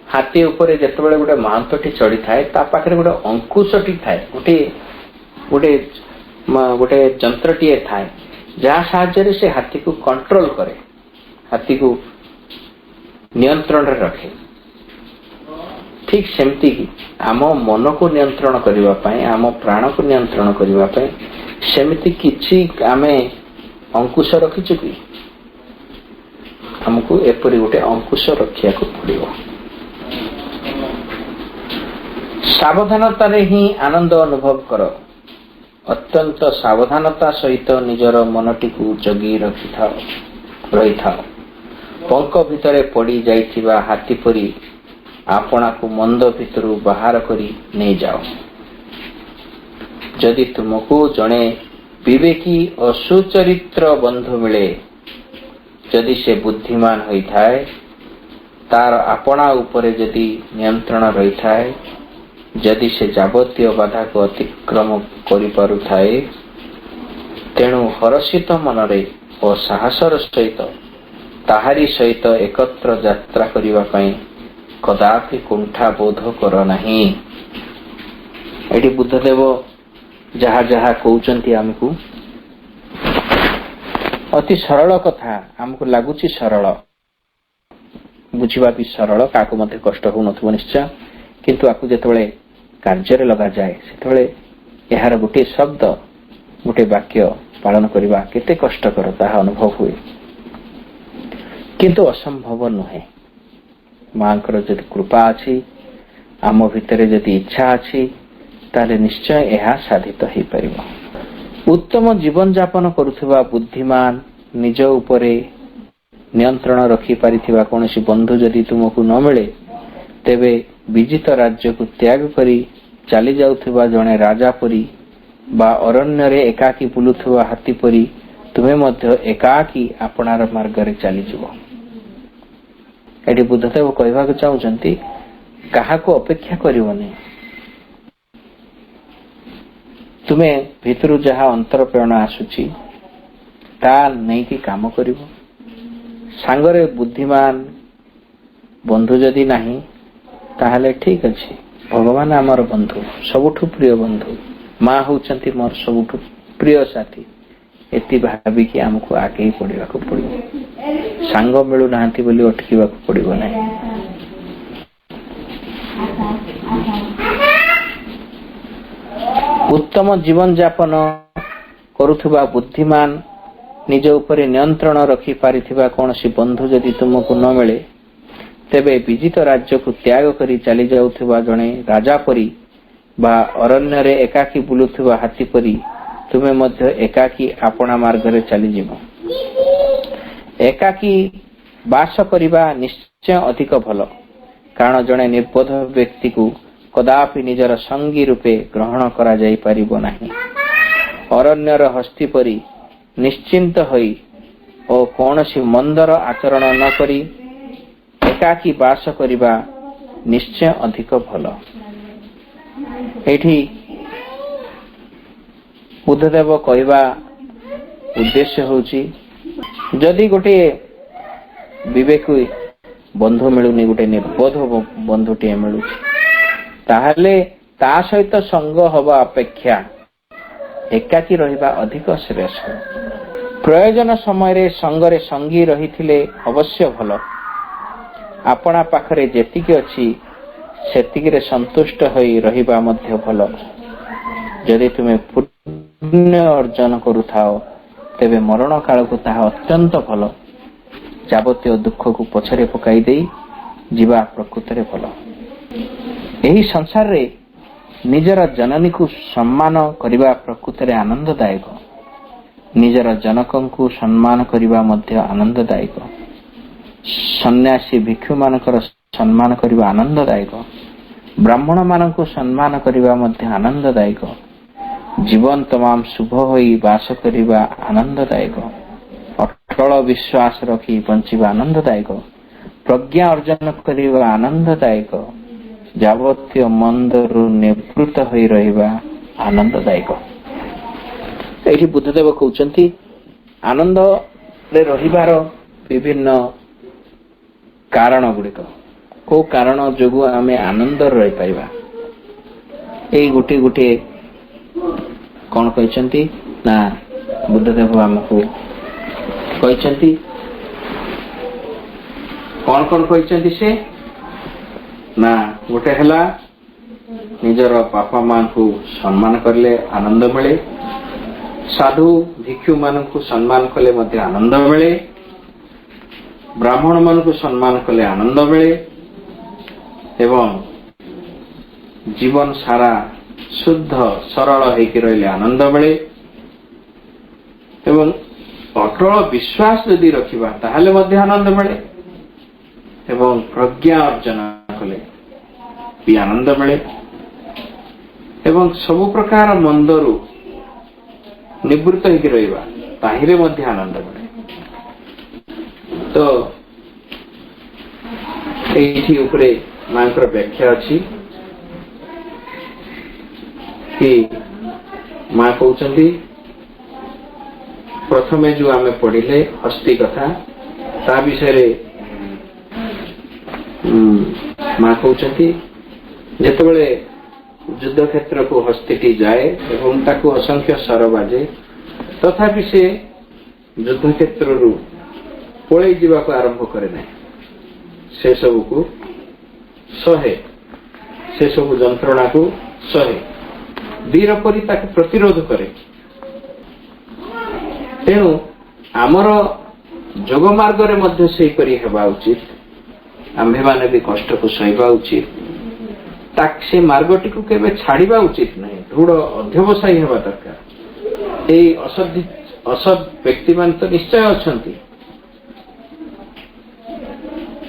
S4: हाथी उपरे जेतेबेले गोटे महांतटी चढ़ी थाए ता पाखरे गोटे अंकुशटी थाए, गोटे गोटे गोटे जंत्रटीए थाए जहाँ साहाय्य से हाथी को कंट्रोल करे। हाथी को नियंत्रण रखे। ठीक सेमती ही आम मन को नियंत्रण करने पाए, आम प्राण को नियंत्रण करने पाए सेमती किछि आमे अंकुश रखिछु कि हमको एपरी गोटे अंकुश रखिया को पड़िबो। सावधानता रे ही आनंद अनुभव कर। अत्यंत सावधानता सहित निजर मनटी को जगी रही था। पंख भितरे पड़ी जाइथिबा हाथी परी आपना को मंद भितरु बाहर करी नहीं जाओ। जदि तुमको जड़े विवेकी और सुचरित्र बंधु मिले, जदि से बुद्धिमान होता है, तार आपना उपरे जदि नियंत्रण रही थाए, जदि से जाबतीय बाधा को अतिक्रम करि पारुथाए, तेणु हर्षित मनरे और साहसर सहित ताहारी सहित एकत्र यात्रा करिवा पई कदापि कुंठा बोध कर नहीं। एटी बुद्धदेव जहाँ जहाँ कहउचंती हमकु अति सरल कथा, हमको लगुच सरल, बुझा भी सरल, काको मध्य कष्ट हो नथिबो निश्चय, किंतु आपको जेतबेले कार्य लगा जाए सेतबेले यार गोटे शब्द गोटे वाक्य पालन करबा केते कष्टकर ताहा अनुभव हुए, किंतु असंभव नुहे। मांकर जदि कृपा अछि, आम भितरे जदि इच्छा अछि, ताले निश्चय यह साधित हो पारिबो। उत्तम जीवन यापन करुथिबा बुद्धिमान निज उपरे नियंत्रण रखी पारिथिबा कोनोसी बंधु जदि तुमको न मिले, तेबे विजित राज्य को त्याग करी चली जाउथिबा जने राजा परी बा अरण्य रे एकाकी बुलुथिबा हाथी परी तुमे मध्य एकाकी आपणार मार्ग रे चली जिवो। एटी बुद्धदेव कहवा को चाहउचंती काहा को अपेक्षा करिवनी, तुमे भितरु जहा अंतर प्रेरणा आसुची ता नहीं कि काम करिवो। सांगरे बुद्धिमान बंधु जदि नहीं ताहले ठीक अछि, भगवान आमर बंधु, सबुठु प्रिय बंधु, माँ होचंती मोर सबुठु प्रिय साथी, एति भाबी कि हमको आगे ही पढ़िबा को पड़िबो। सांग मिलु नांती बोली अटकीबा को पड़िबो नहीं। उत्तम जीवन यापन करुथुबा बुद्धिमान निज उपरे नियंत्रण रखी पारिथिबा कोनोसी बंधु जदि तुमको न मिले, तेबे विजित राज्य को त्याग करी चली जाउथिबा जणे राजा परी बा अरण्य रे एकाकी बुलुथिबा हाथी परी तुमे मध्य एकाकी आपना मार्ग रे चली जिवो। एकाकी वास करिबा निश्चय अधिक भल, कारण जणे निर्बोध व्यक्ति को कदापि निजर संगी रूपे ग्रहण करा जाई परिबो नाही। अरण्यर हस्ती परी निश्चिंत होई और कौनसी मंदर आचरण न करी एकाकी वास करिबा निश्चय अधिक भल। एठी बुद्धदेव कहवा उद्देश्य होची, जदि गोटे विवेक बंधु मिलुनी, गोटे निर्बोध बंधुटी मिलुची, ताहले ता सहित संग हवा अपेक्षा एकाकी रहिबा अधिक श्रेष्ठ। प्रयोजन समय रे संगरे संगी रहिथिले अवश्य भल। आपना पाखरे जेतिकी अछि सेतिकी रे संतुष्ट होई रहिबा मध्य भल। जदि तुमे पुण्य अर्जन करुथाओ, तेबे मरण काल को ताहा अत्यंत भल। जाबतीय दुख को पछरे पकाई देई जीवा प्रकृति रे भल। एही संसार रे निजर जननी को सम्मान करिबा प्रकृति रे आनंददायक, निजर जनकं को सम्मान करिबा मध्य आनंददायक, सन्यासी भिक्षु मानकर सम्मान करिबा आनंददायक, ब्राह्मण मानक सम्मान करिबा मध्य आनंददायक, जीवन तमाम शुभ होई वास करिबा आनंददायक, अटल विश्वास रखी बंचिबा आनंददायक, प्रज्ञा अर्जन करिबा आनंददायक, जाबतीय मंदरु निवृत्त होई रहिबा आनंददायक। एठी बुद्धदेव कहउचंती आनंद रे रहिबार विभिन्न कारण गुड़िक, को कारण जोगु आमे आनंद रही पाइबा, एई गुटी गुटी कौन कहउचंती ना बुद्धदेव हमको कहउचंती कौन कौन कहते से ना गोटे है निजर बापा माँ को सम्मान करले आनंद मिले, साधु भिक्षु मान को सम्मान कले मध्य आनंद मिले, ब्राह्मण मान को सम्मान कले आनंद मिले एवं जीवन सारा शुद्ध सरल होकर रहिले आनंद मिले एवं अटल विश्वास यदि रखिबा ताहले मध्य आनंद मिले एवं प्रज्ञा अर्जन कले भी आनंद मिले एवं सबु प्रकार मंदरु निवृत्त होकर रहिबा ताहिरे मध्य आनंद मिले। तो एठी उपरे मांकर व्याख्या अछि कि मां कहउचंदी प्रथमे जो आमे पढ़िले हस्ती कथा ता विषय मां कहउचंदी जेतेबेले युद्ध क्षेत्र को हस्तीटी जाए एवं ताकू असंख्य सर बाजे तथापि से युद्ध क्षेत्र रु पळै जीवा को आरंभ करे ना, से सब को सहे, से सब जंत्रणा को सहे, वीर परी ताके प्रतिरोध करे। तेणु आमर जोग मार्ग रे मध्य से परी हेबा उचित, आम्भे माने भी कष्ट को सहिबा उचित, ताक से मार्गटी को केबे छाड़िबा उचित नहीं, दृढ़ अध्यवसायी हेबा दरकार। एई असद व्यक्ति मान तो निश्चय अछंती,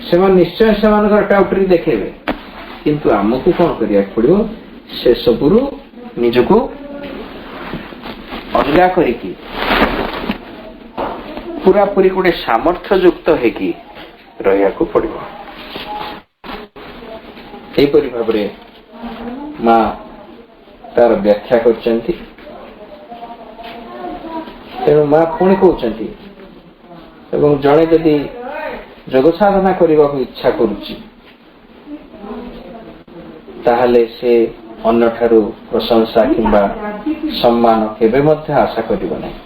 S4: सेमान निश्चय सेमानकर टाउटरी देखेबे, किंतु आमको कौन करिया पड़ियो से सबुरु निजको अलगा करिकी पूरा पूरी गोटे सामर्थ्य युक्त हेकी रहिया को पड़ियो। एपरि भाबरे मां तार व्याख्या करचंती। तेणु मां पुणी कहउचंती एवं जणे यदि जोग साधना करने को इच्छा करुची ताहले से अन्य ठारू प्रशंसा किंबा सम्मान केबे मध्य आशा करिबो नहीं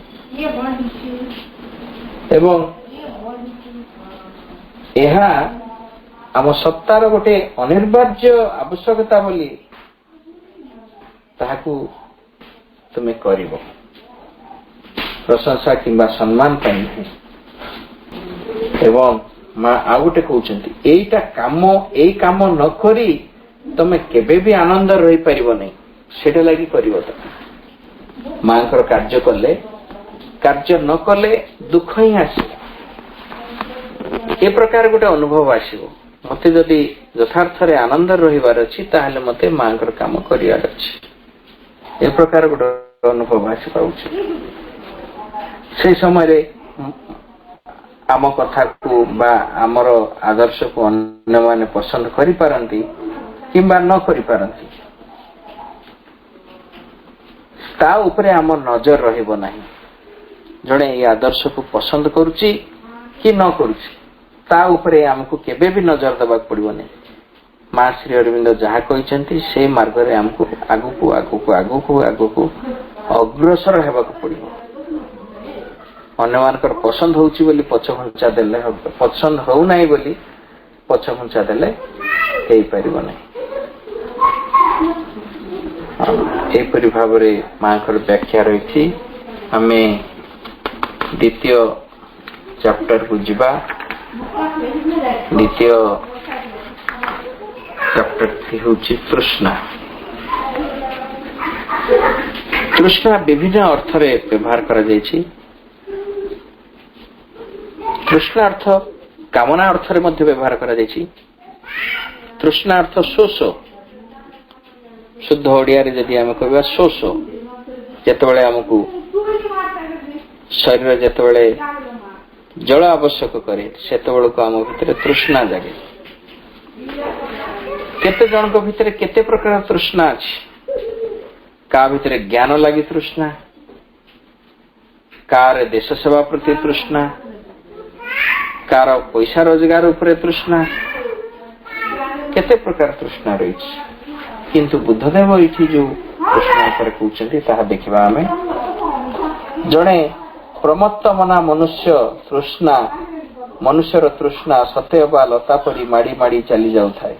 S4: एवं एहा आम सत्तार गोटे अनिर्वार्य आवश्यकता बोली ताहाकू तुमे करिबो, प्रशंसा किंबा सम्मान पाई नहीं। एवं मां आ गोटे कहउचंती एईटा काम एई काम न करी तमे केबे भी आनंद रही परिबो नहीं, सेटा लागि करिवो। त मांकर कार्य कले कार्य न कले दुख ही आसे, ए प्रकार गोटे अनुभव आसीबो। मते जदि यथार्थ रे आनंद रहिबार अछि ताहले मते मांकर काम करियार अछि, ए प्रकार गोटे अनुभव आसी पाउछि। से समय रे आम कथा को बा आमर आदर्श को अन्य माने पसंद करि पारंती किंबा न करि पारंती, ता उपरे आम नजर रहिबो नाही। जणे ए आदर्श को पसंद करूची कि न करूची ता उपरे हमको केबे भी नजर देबा पड़िबो नै। मां श्री अरविंद जहा कहिसंती से मार्ग रे हमको आगुकू आगुकू आगुकू आगुकू अग्रसर हेबाक पड़िबो। अन्य मानकर पसंद होउची बोली पछ घंचा देले, पसंद हो नाही बोली पछ घंचा देले हेई परिबो नै। एपरि भाबरे मांकर व्याख्या रही। आमे द्वितीय चैप्टर को जिबा। द्वितीय चैप्टर होउची तृष्णा। तृष्णा विभिन्न अर्थ रे व्यवहार करा जायछि। तृष्णा अर्थ कामना अर्थ रे मध्य व्यवहार करा जायछि। तृष्णा अर्थ शोष, शुद्ध ओडिया रे जदि हम कहबा शोष, जेतेबेले हमकु शरीर जेतेबेले जल आवश्यक करे सेतेबेले को हम भितर तृष्णा जागे। केते जन को भितर केते प्रकार तृष्णा अछि। का भितर ज्ञान लागि तृष्णा, कार देश सेवा प्रति तृष्णा, कार पैसा रोजगार उपरे तृष्णा, केते प्रकार तृष्णा रही। किंतु बुद्धदेव इठी जो तृष्णा पर कहउछन्ती ताहा देखिबा आमे। जणे प्रमत्त मना मनुष्य तृष्णा ମନୁଷ୍ୟର ତୃଷ୍ଣା ସତେ ଅବା ଲତା ପରି ମାଡ଼ି ମାଡ଼ି ଚାଲି ଯାଉଥାଏ।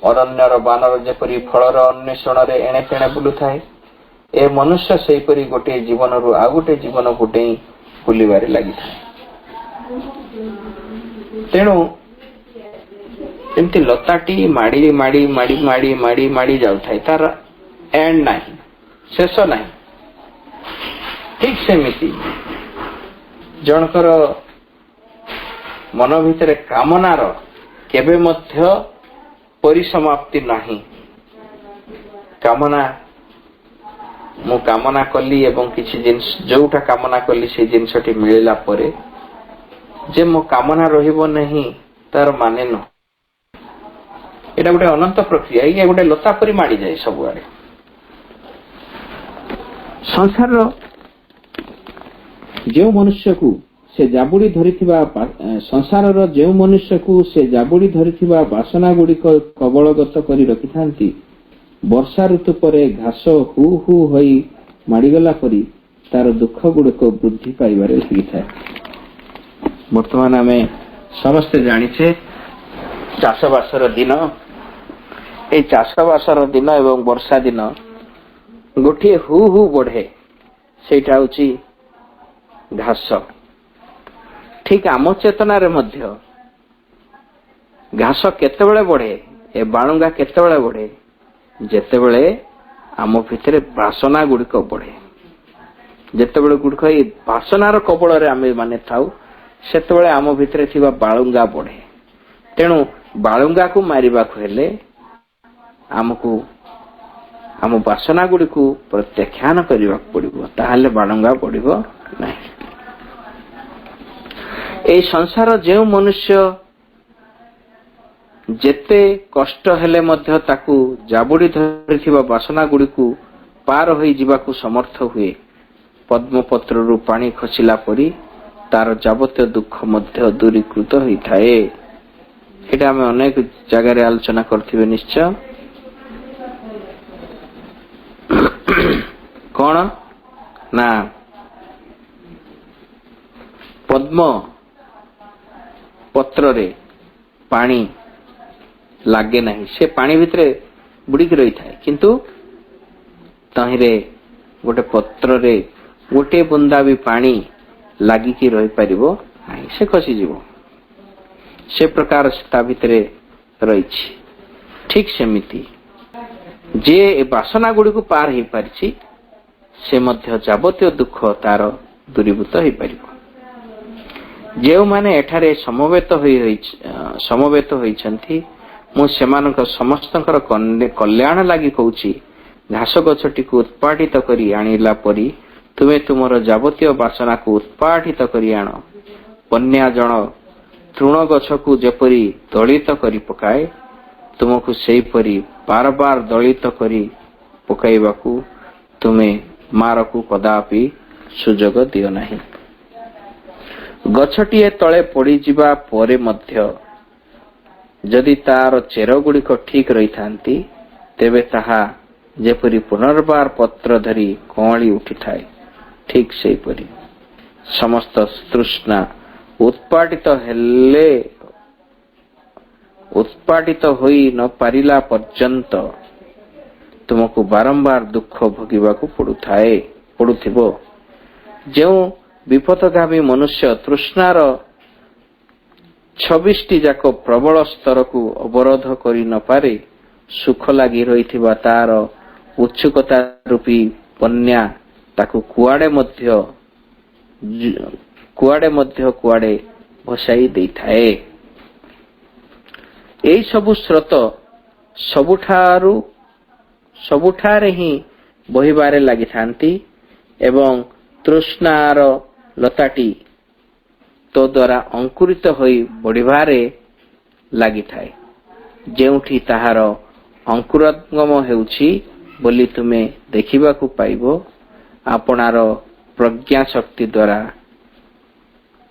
S4: ଅରଣ୍ୟର ବାନର ଯେପରି ଫଳର ଅନ୍ୱେଷଣରେ ଏଣେ ତେଣେ ବୁଲୁଥାଏ, ଏ ମନୁଷ୍ୟ ସେହିପରି ଗୋଟିଏ ଜୀବନରୁ ଆଉ ଗୋଟିଏ ଜୀବନକୁ ଡେଇଁ ବୁଲିବାରେ ଲାଗିଥାଏ। ତେଣୁ ଏମିତି ଲତାଟି ମାଡ଼ି ମାଡ଼ି ମାଡ଼ି ମାଡ଼ି ମାଡ଼ି ମାଡ଼ି ଯାଉଥାଏ, ତାର ଏଣ୍ଡ ନାହିଁ, ଶେଷ ନାହିଁ। ଠିକ୍ ସେମିତି ଜଣଙ୍କର ମନ ଭିତରେ କାମନାର କେବେ ମଧ୍ୟ ପରିସମାପ୍ତି ନାହିଁ। କାମନା, ମୁଁ କାମନା କଲି ଏବଂ କିଛି ଜିନିଷ ଯୋଉଟା କାମନା କଲି সেই ଜିନିଷଟି ମିଳିଲା ପରେ ଯେ ମୋ କାମନା ରହିବ ନାହିଁ ତାର ମାନେ ନୁହଁ। ଏଇଟା ଗୋଟେ ଅନନ୍ତ ପ୍ରକ୍ରିୟା, ଇଏ ଗୋଟେ ଲତା ପରି ମାଡ଼ିଯାଏ ସବୁଆଡେ। ସଂସାରର ଯେଉଁ ମନୁଷ୍ୟକୁ ସେ ଜାବୁଡ଼ି ଧରିଥିବା ବାସନା ଗୁଡ଼ିକ କବଳଗତ କରି ରଖିଥାନ୍ତି, ବର୍ଷା ଋତୁ ପରେ ଘାସ ହୁ ହୁ ହୋଇ ମାଡ଼ିଗଲା ପରି ତାର ଦୁଃଖ ଗୁଡ଼ିକ ବୃଦ୍ଧି ପାଇବାରେ ଲାଗିଥାଏ। ବର୍ତ୍ତମାନ ଆମେ ସମସ୍ତେ ଜାଣିଛେ ଚାଷବାସର ଦିନ। এই ଚାଷବାସର ଦିନ ଏବଂ ବର୍ଷା ଦିନ ଗୋଟିଏ ହୁ ହୁ ବଢେ, ସେଇଟା ହଉଛି ଘାସ। ଠିକ ଆମ ଚେତନାରେ ମଧ୍ୟ ଘାସ କେତେବେଳେ ବଢେ, ଏ ବାଳୁଙ୍ଗା କେତେବେଳେ ବଢେ, ଯେତେବେଳେ ଆମ ଭିତରେ ବାସନା ଗୁଡ଼ିକ ବଢେ। ଯେତେବେଳେ ଗୁଡ଼ିକ ଏଇ ବାସନାର କବଳରେ ଆମେ ମାନେ ଥାଉ, ସେତେବେଳେ ଆମ ଭିତରେ ଥିବା ବାଳୁଙ୍ଗା ବଢେ। ତେଣୁ ବାଳୁଙ୍ଗାକୁ ମାରିବାକୁ ହେଲେ ଆମକୁ ଆମ ବାସନା ଗୁଡ଼ିକୁ ପ୍ରତ୍ୟାଖ୍ୟାନ କରିବାକୁ ପଡିବ, ତାହେଲେ ବାଳୁଙ୍ଗା ବଢିବ ନାହିଁ। এই ସଂସାର ଯେଉଁ ମନୁଷ୍ୟ ଯେତେ କଷ୍ଟ ହେଲେ ମଧ୍ୟ ତାକୁ ଜାବୁଡ଼ି ଧରିଥିବା ବାସନା ଗୁଡ଼ିକୁ ପାର ହୋଇ ଯିବାକୁ ସମର୍ଥ ହୁଏ, ପଦ୍ମପତ୍ରରୁ ପାଣି ଖସିଲା ପରି ତାର ଯାବତୀୟ ଦୁଃଖ ମଧ୍ୟ ଦୂରୀକୃତ ହୋଇଥାଏ। ଏଇଟା ଆମେ ଅନେକ ଜାଗାରେ ଆଲୋଚନା କରିଥିବେ ନିଶ୍ଚୟ। କଣ ନା ପଦ୍ମ ପତ୍ରରେ ପାଣି ଲାଗେ ନାହିଁ, ସେ ପାଣି ଭିତରେ ବୁଡିକି ରହିଥାଏ, କିନ୍ତୁ ତହିଁରେ ଗୋଟେ ପତ୍ରରେ ଗୋଟିଏ ବୁନ୍ଦା ବି ପାଣି ଲାଗିକି ରହିପାରିବ ନାହିଁ, ସେ ଖସିଯିବ। ସେ ପ୍ରକାର ତା ଭିତରେ ରହିଛି। ଠିକ ସେମିତି ଯିଏ ଏ ବାସନା ଗୁଡ଼ିକୁ ପାର ହେଇପାରିଛି, ସେ ମଧ୍ୟ ଯାବତୀୟ ଦୁଃଖ ତାର ଦୂରୀଭୂତ ହେଇପାରିବ। ଯେଉଁମାନେ ଏଠାରେ ସମବେତ ହୋଇଛନ୍ତି, ମୁଁ ସେମାନଙ୍କ ସମସ୍ତଙ୍କର କଲ୍ୟାଣ ଲାଗି କହୁଛି, ଘାସ ଗଛଟିକୁ ଉତ୍ପାଟିତ କରି ଆଣିଲା ପରି ତୁମେ ତୁମର ଯାବତୀୟ ବାସନାକୁ ଉତ୍ପାଟିତ କରି ଆଣ। ବନ୍ୟା ଜଳ ତୃଣ ଗଛକୁ ଯେପରି ଦଳିତ କରି ପକାଏ, ତୁମକୁ ସେହିପରି ବାରବାର ଦଳିତ କରି ପକାଇବାକୁ ତୁମେ ମାରକୁ କଦାପି ସୁଯୋଗ ଦିଅ ନାହିଁ। ଗଛଟିଏ ତଳେ ପଡ଼ିଯିବା ପରେ ମଧ୍ୟ ଯଦି ତାର ଚେର ଗୁଡ଼ିକ ଠିକ ରହିଥାନ୍ତି, ତେବେ ତାହା ଯେପରି ପୁନର୍ବାର ପତ୍ର ଧରି କଅଁଳି ଉଠିଥାଏ, ଠିକ ସେହିପରି ସମସ୍ତ ତୃଷ୍ଣା ଉତ୍ପାଟିତ ହୋଇ ନ ପାରିଲା ପର୍ଯ୍ୟନ୍ତ ତୁମକୁ ବାରମ୍ବାର ଦୁଃଖ ଭୋଗିବାକୁ ପଡୁଥିବ। ଯେଉଁ ବିପଥଗାମୀ ମନୁଷ୍ୟ ତୃଷ୍ଣାର 26ଟି ଯାକ ପ୍ରବଳ ସ୍ତରକୁ ଅବରୋଧ କରି ନ ପାରେ, ସୁଖ ଲାଗି ରହିଥିବା ତାର ଉତ୍ସୁକତା ରୂପୀ ବନ୍ୟା ତାକୁ କୁଆଡେ କୁଆଡେ ଭସାଇ ଦେଇଥାଏ। ଏହି ସବୁ ସ୍ରୋତ ସବୁଠାରେ ହିଁ ବହିବାରେ ଲାଗିଥାନ୍ତି ଏବଂ ତୃଷ୍ଣାର ଲତାଟି ତୋ ଦ୍ୱାରା ଅଙ୍କୁରିତ ହୋଇ ବଢିବାରେ ଲାଗିଥାଏ। ଯେଉଁଠି ତାହାର ଅଙ୍କୁରୋଦ୍ଗମ ହେଉଛି ବୋଲି ତୁମେ ଦେଖିବାକୁ ପାଇବ, ଆପଣାର ପ୍ରଜ୍ଞା ଶକ୍ତି ଦ୍ୱାରା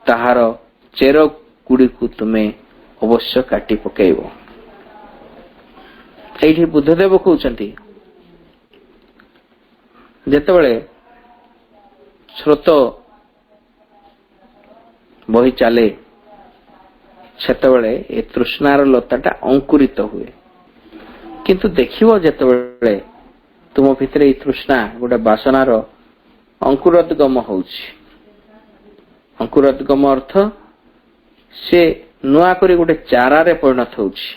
S4: ତାହାର ଚେର ଗୁଡ଼ିକୁ ତୁମେ ଅବଶ୍ୟ କାଟି ପକାଇବ। ଏଇଠି ବୁଦ୍ଧଦେବ କହୁଛନ୍ତି, ଯେତେବେଳେ ସ୍ରୋତ ବହି ଚାଲେ ସେତେବେଳେ ଏ ତୃଷ୍ଣାର ଲତାଟା ଅଙ୍କୁରିତ ହୁଏ। କିନ୍ତୁ ଦେଖିବ ଯେତେବେଳେ ତୁମ ଭିତରେ ଏଇ ତୃଷ୍ଣା ଗୋଟେ ବାସନାର ଅଙ୍କୁରୋଦ୍ଗମ ହଉଛି, ଅଙ୍କୁରୋଦ୍ଗମ ଅର୍ଥ ସେ ନୂଆ କରି ଗୋଟେ ଚାରାରେ ପରିଣତ ହଉଛି,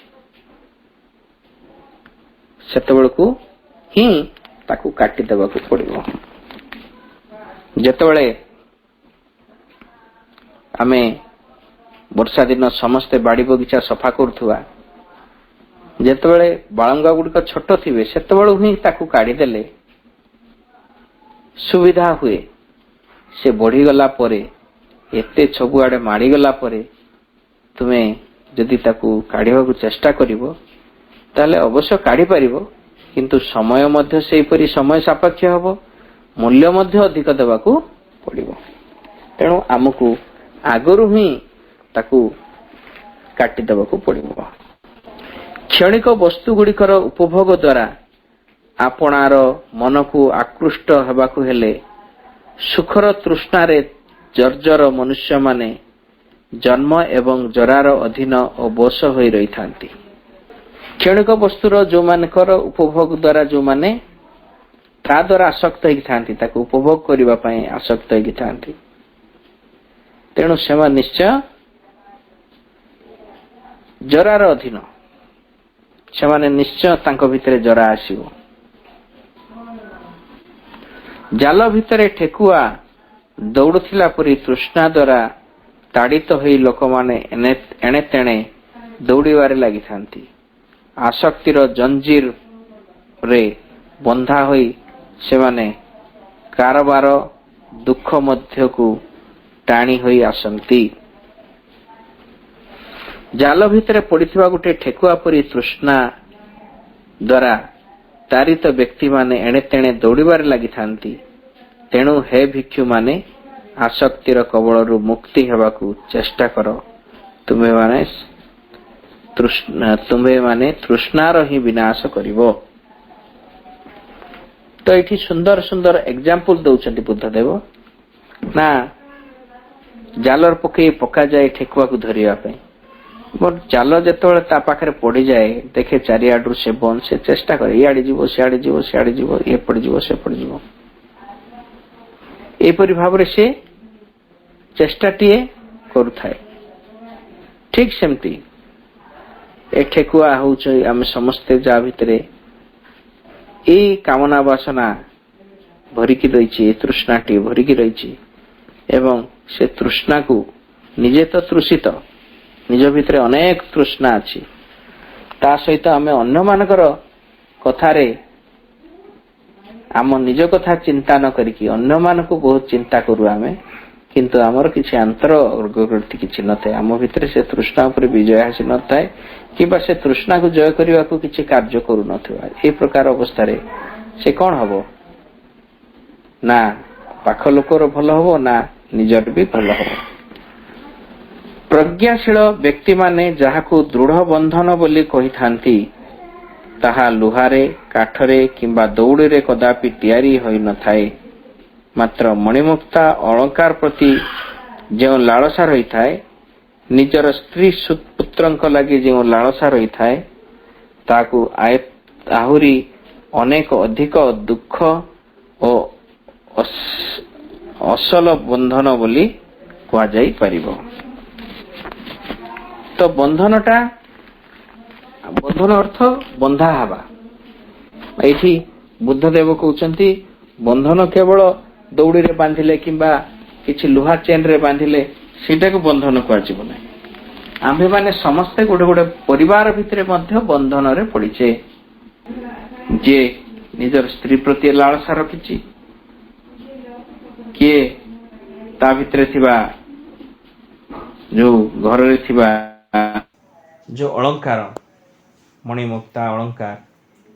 S4: ସେତେବେଳକୁ ହିଁ ତାକୁ କାଟିଦେବାକୁ ପଡିବ। ଯେତେବେଳେ ଆମେ ବର୍ଷା ଦିନ ସମସ୍ତେ ବାଡ଼ି ବଗିଚା ସଫା କରୁଥିବା, ଯେତେବେଳେ ବାଳୁଙ୍ଗା ଗୁଡିକ ଛୋଟ ଥିବେ ସେତେବେଳୁ ହିଁ ତାକୁ କାଢିଦେଲେ ସୁବିଧା ହୁଏ। ସେ ବଢିଗଲା ପରେ, ଏତେ ସବୁଆଡେ ମାଡ଼ିଗଲା ପରେ ତୁମେ ଯଦି ତାକୁ କାଢିବାକୁ ଚେଷ୍ଟା କରିବ ତାହେଲେ ଅବଶ୍ୟ କାଢି ପାରିବ, କିନ୍ତୁ ସମୟ ମଧ୍ୟ ସେହିପରି ସମୟ ସାପେକ୍ଷ ହେବ, ମୂଲ୍ୟ ମଧ୍ୟ ଅଧିକ ଦେବାକୁ ପଡିବ। ତେଣୁ ଆମକୁ ଆଗରୁ ହିଁ ତାକୁ କାଟିଦେବାକୁ ପଡିବ। କ୍ଷଣିକ ବସ୍ତୁ ଗୁଡିକର ଉପଭୋଗ ଦ୍ୱାରା ଆପଣାର ମନକୁ ଆକୃଷ୍ଟ ହେବାକୁ ହେଲେ ସୁଖର ତୃଷ୍ଣାରେ ଜର୍ଜର ମନୁଷ୍ୟମାନେ ଜନ୍ମ ଏବଂ ଜରାର ଅଧୀନ ଓ ବୋଷ ହୋଇ ରହିଥାନ୍ତି। କ୍ଷଣିକ ବସ୍ତୁର ଯୋଉମାନଙ୍କର ଉପଭୋଗ ଦ୍ୱାରା ଯୋଉମାନେ ତା ଦ୍ୱାରା ଆସକ୍ତ ହେଇଥାନ୍ତି, ତାକୁ ଉପଭୋଗ କରିବା ପାଇଁ ଆସକ୍ତ ହେଇଥାନ୍ତି, ତେଣୁ ସେମାନେ ନିଶ୍ଚୟ ଜରାର ଅଧୀନ, ସେମାନେ ନିଶ୍ଚୟ ତାଙ୍କ ଭିତରେ ଜରା ଆସିବ। ଜାଲ ଭିତରେ ଠେକୁଆ ଦୌଡୁଥିଲା ପରି ତୃଷ୍ଣା ଦ୍ୱାରା ତାଡ଼ିତ ହୋଇ ଲୋକମାନେ ଏଣେ ତେଣେ ଦୌଡ଼ିବାରେ ଲାଗିଥାନ୍ତି। ଆସକ୍ତିର ଜଞ୍ଜିରରେ ବନ୍ଧା ହୋଇ ସେମାନେ କାରବାର ଦୁଃଖ ମଧ୍ୟକୁ ଟାଣି ହୋଇ ଆସନ୍ତି। ଜାଲ ଭିତରେ ପଡିଥିବା ଗୋଟେ ଠେକୁଆ ପରି ତୃଷ୍ଣା ଦ୍ୱାରା ତାରିତ ବ୍ୟକ୍ତିମାନେ ଏଣେ ତେଣେ ଦୌଡ଼ିବାରେ ଲାଗିଥାନ୍ତି। ତେଣୁ ହେ ଭିକ୍ଷୁମାନେ, ଆସକ୍ତିର କବଳରୁ ମୁକ୍ତି ହେବାକୁ ଚେଷ୍ଟା କର, ତୁମ୍ଭେମାନେ ତୃଷ୍ଣାର ହିଁ ବିନାଶ କରିବ। ତ ଏଠି ସୁନ୍ଦର ସୁନ୍ଦର ଏକ୍ସାମ୍ପଲ ଦଉଛନ୍ତି ବୁଦ୍ଧଦେବ। ନା ଜାଲର ପକାଯାଏ ଠେକୁଆକୁ ଧରିବା ପାଇଁ, ଜାଲ ଯେତେବେଳେ ତା ପାଖରେ ପଡିଯାଏ, ଦେଖେ ଚାରିଆଡରୁ ସେ ବନ୍ଦ, ସେ ଚେଷ୍ଟା କରେ, ଇଆଡେ ଯିବ ସିଆଡେ ଯିବ, ସିଆଡେ ଯିବ, ଏପଟେ ଯିବ ସେପଟେ ଯିବ, ଏପରି ଭାବରେ ସେ ଚେଷ୍ଟାଟିଏ କରୁଥାଏ। ଠିକ ସେମିତି ଏ ଠେକୁଆ ହଉଛ ଆମେ ସମସ୍ତେ, ଯାହା ଭିତରେ ଏଇ କାମନା ବାସନା ଭରିକି ରହିଛି, ଏ ତୃଷ୍ଣାଟି ଭରିକି ରହିଛି, ଏବଂ ସେ ତୃଷ୍ଣାକୁ ନିଜେ ତ ତୃଷିତ, ନିଜ ଭିତରେ ଅନେକ ତୃଷ୍ଣା ଅଛି, ତା ସହିତ ଆମେ ଅନ୍ୟମାନଙ୍କର କଥାରେ ଆମ ନିଜ କଥା ଚିନ୍ତା ନ କରିକି ଅନ୍ୟମାନଙ୍କୁ ବହୁତ ଚିନ୍ତା କରୁ ଆମେ, କିନ୍ତୁ ଆମର କିଛି ଆନ୍ତର ଅଗ୍ରଗତି କିଛି ନଥାଏ, ଆମ ଭିତରେ ସେ ତୃଷ୍ଣା ଉପରେ ବିଜୟ ଆସି ନଥାଏ, କିମ୍ବା ସେ ତୃଷ୍ଣାକୁ ଜୟ କରିବାକୁ କିଛି କାର୍ଯ୍ୟ କରୁନଥିବା। এই ପ୍ରକାର ଅବସ୍ଥାରେ ସେ କଣ ହବ ନା ପାଖ ଲୋକର ଭଲ ହବ, ନା ନିଜର ବି ଭଲ ହବ। ପ୍ରଜ୍ଞାଶୀଳ ବ୍ୟକ୍ତିମାନେ ଯାହାକୁ ଦୃଢ ବନ୍ଧନ ବୋଲି କହିଥାନ୍ତି, ତାହା ଲୁହାରେ, କାଠରେ କିମ୍ବା ଦଉଡ଼ିରେ କଦାପି ତିଆରି ହୋଇନଥାଏ। ମାତ୍ର ମଣିମୁକ୍ତା ଅଳଙ୍କାର ପ୍ରତି ଯେଉଁ ଲାଳସା ରହିଥାଏ, ନିଜର ସ୍ତ୍ରୀ ପୁତ୍ରଙ୍କ ଲାଗି ଯେଉଁ ଲାଳସା ରହିଥାଏ, ତାହାକୁ ଆହୁରି ଅନେକ ଅଧିକ ଦୁଃଖ ଓ ଅସଲ ବନ୍ଧନ ବୋଲି କୁହାଯାଇ ପାରିବ। ତ ବନ୍ଧନ ଅର୍ଥ ବନ୍ଧା ହେବା। ଏଇଠି ବୁଦ୍ଧଦେବ କହୁଛନ୍ତି ବନ୍ଧନ କେବଳ ଦଉଡ଼ିରେ ବାନ୍ଧିଲେ କିମ୍ବା କିଛି ଲୁହା ଚେନରେ ବାନ୍ଧିଲେ ସେଇଟାକୁ ବନ୍ଧନ କୁହାଯିବ ନାହିଁ। ଆମ୍ଭେମାନେ ସମସ୍ତେ ଗୋଟେ ଗୋଟେ ପରିବାର ଭିତରେ ମଧ୍ୟ ବନ୍ଧନରେ ପଡିଛେ। ଯିଏ ନିଜର ସ୍ତ୍ରୀ ପ୍ରତି ଲାଳସା ରଖିଛି, କିଏ ତା ଭିତରେ ଥିବା ଯୋଉ ଘରରେ ଥିବା
S5: ଯୋଉ ଅଳଙ୍କାର, ମଣିମୁକ୍ତା ଅଳଙ୍କାର,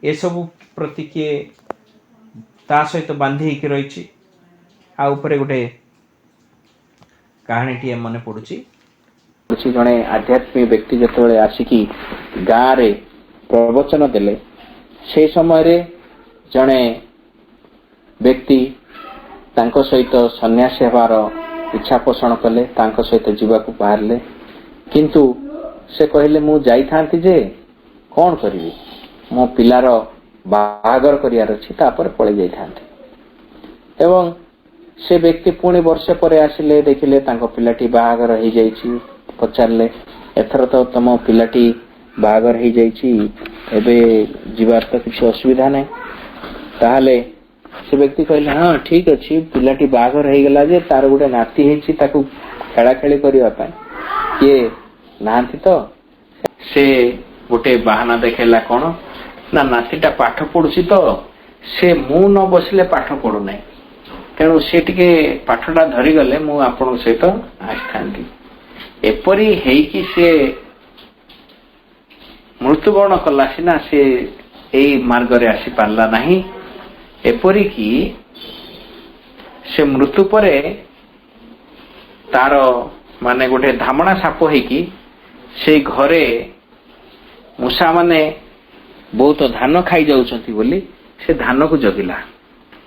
S5: ଏସବୁ ପ୍ରତି କିଏ ତା ସହିତ ବାନ୍ଧି ହେଇକି ରହିଛି। ଆଉ ଉପରେ ଗୋଟେ କାହାଣୀଟିଏ ମନେ ପଡୁଛି।
S4: ଜଣେ ଆଧ୍ୟାତ୍ମିକ ବ୍ୟକ୍ତି ଯେତେବେଳେ ଆସିକି ଗାଁରେ ପ୍ରବଚନ ଦେଲେ, সেই ସମୟରେ ଜଣେ ବ୍ୟକ୍ତି ତାଙ୍କ ସହିତ ସନ୍ନ୍ୟାସୀ ହେବାର ଇଚ୍ଛା ପୋଷଣ କଲେ, ତାଙ୍କ ସହିତ ଯିବାକୁ ବାହାରିଲେ, କିନ୍ତୁ ସେ କହିଲେ ମୁଁ ଯାଇଥାନ୍ତି ଯେ କଣ କରିବି, ମୋ ପିଲାର ବାହାଘର କରିବାର ଅଛି, ତାପରେ ପଳେଇ ଯାଇଥାନ୍ତି। ଏବଂ ସେ ବ୍ୟକ୍ତି ପୁଣି ବର୍ଷେ ପରେ ଆସିଲେ, ଦେଖିଲେ ତାଙ୍କ ପିଲାଟି ବାହାଘର ହେଇଯାଇଛି। ପଚାରିଲେ ଏଥର ତ ତମ ପିଲାଟି ବାହାଘର ହେଇଯାଇଛି, ଏବେ ଯିବାର ତ କିଛି ଅସୁବିଧା ନାହିଁ। ତାହେଲେ ସେ ବ୍ୟକ୍ତି କହିଲେ ହଁ ଠିକ ଅଛି, ପିଲାଟି ବାହାଘର ହେଇଗଲା ଯେ ତାର ଗୋଟେ ନାତି ହେଇଛି, ତାକୁ ଖେଳାଖେଳି କରିବା ପାଇଁ କିଏ ନାହାନ୍ତି ତ। ସେ ଗୋଟେ ବାହାନା ଦେଖେଇଲା, କଣ ନା ନାତିଟା ପାଠ ପଢୁଛି ତ, ସେ ମୁଁ ନ ବସିଲେ ପାଠ ପଢୁନାହିଁ, ତେଣୁ ସେ ଟିକେ ପାଠଟା ଧରିଗଲେ ମୁଁ ଆପଣଙ୍କ ସହିତ ଆସିଥାନ୍ତି। ଏପରି ହେଇକି ସେ ମୃତ୍ୟୁବରଣ କଲା, ସିନା ସେ ଏଇ ମାର୍ଗରେ ଆସିପାରିଲା ନାହିଁ। ଏପରିକି ସେ ମୃତ୍ୟୁ ପରେ ତାର ମାନେ ଗୋଟେ ଧାମଣା ସାପ ହେଇକି ସେଇ ଘରେ ମୂଷା ମାନେ ବହୁତ ଧାନ ଖାଇ ଯାଉଛନ୍ତି ବୋଲି ସେ ଧାନକୁ ଜଗିଲା।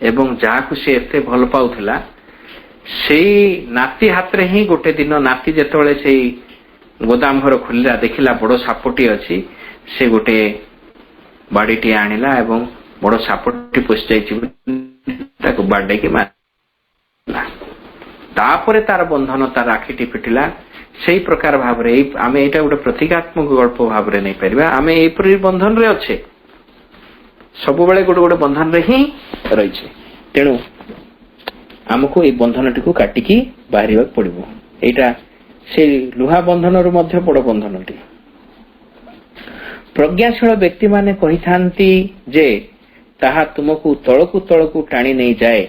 S4: ଏବଂ ଯାହାକୁ ସେ ଏତେ ଭଲ ପାଉଥିଲା ସେଇ ନାତି ହାତରେ ହିଁ ଗୋଟେ ଦିନ ନାତି ଯେତେବେଳେ ସେଇ ଗୋଦାମ ଘର ଖୋଲିଲା, ଦେଖିଲା ବଡ ସାପଟି ଅଛି, ସେ ଗୋଟେ ବାଡିଟିଏ ଆଣିଲା ଏବଂ ବଡ ସାପଟି ପଶିଯାଇଛି ତାକୁ ବାଡେଇକି ମାରିଲା। ତାପରେ ତାର ବନ୍ଧନ, ତାର ଆଖିଟି ଫିଟିଲା। ସେଇ ପ୍ରକାର ଭାବରେ ଆମେ ଏଇଟା ଗୋଟେ ପ୍ରତୀକାତ୍ମକ ଗଳ୍ପ ଭାବରେ ନେଇପାରିବା। ଆମେ ଏଇପରି ବନ୍ଧନରେ ଅଛେ, ସବୁବେଳେ ଗୋଟେ ଗୋଟେ ବନ୍ଧନରେ ହିଁ ରହିଛେ। ତେଣୁ ଆମକୁ ଏଇ ବନ୍ଧନଟିକୁ କାଟିକି ବାହାରିବାକୁ ପଡିବ। ଏଇଟା ସେଇ ଲୁହା ବନ୍ଧନରୁ ମଧ୍ୟ ବଡ ବନ୍ଧନଟି। ପ୍ରଜ୍ଞାଶୀଳ ବ୍ୟକ୍ତିମାନେ କହିଥାନ୍ତି ଯେ ତାହା ତୁମକୁ ତଳକୁ ତଳକୁ ଟାଣି ନେଇଯାଏ।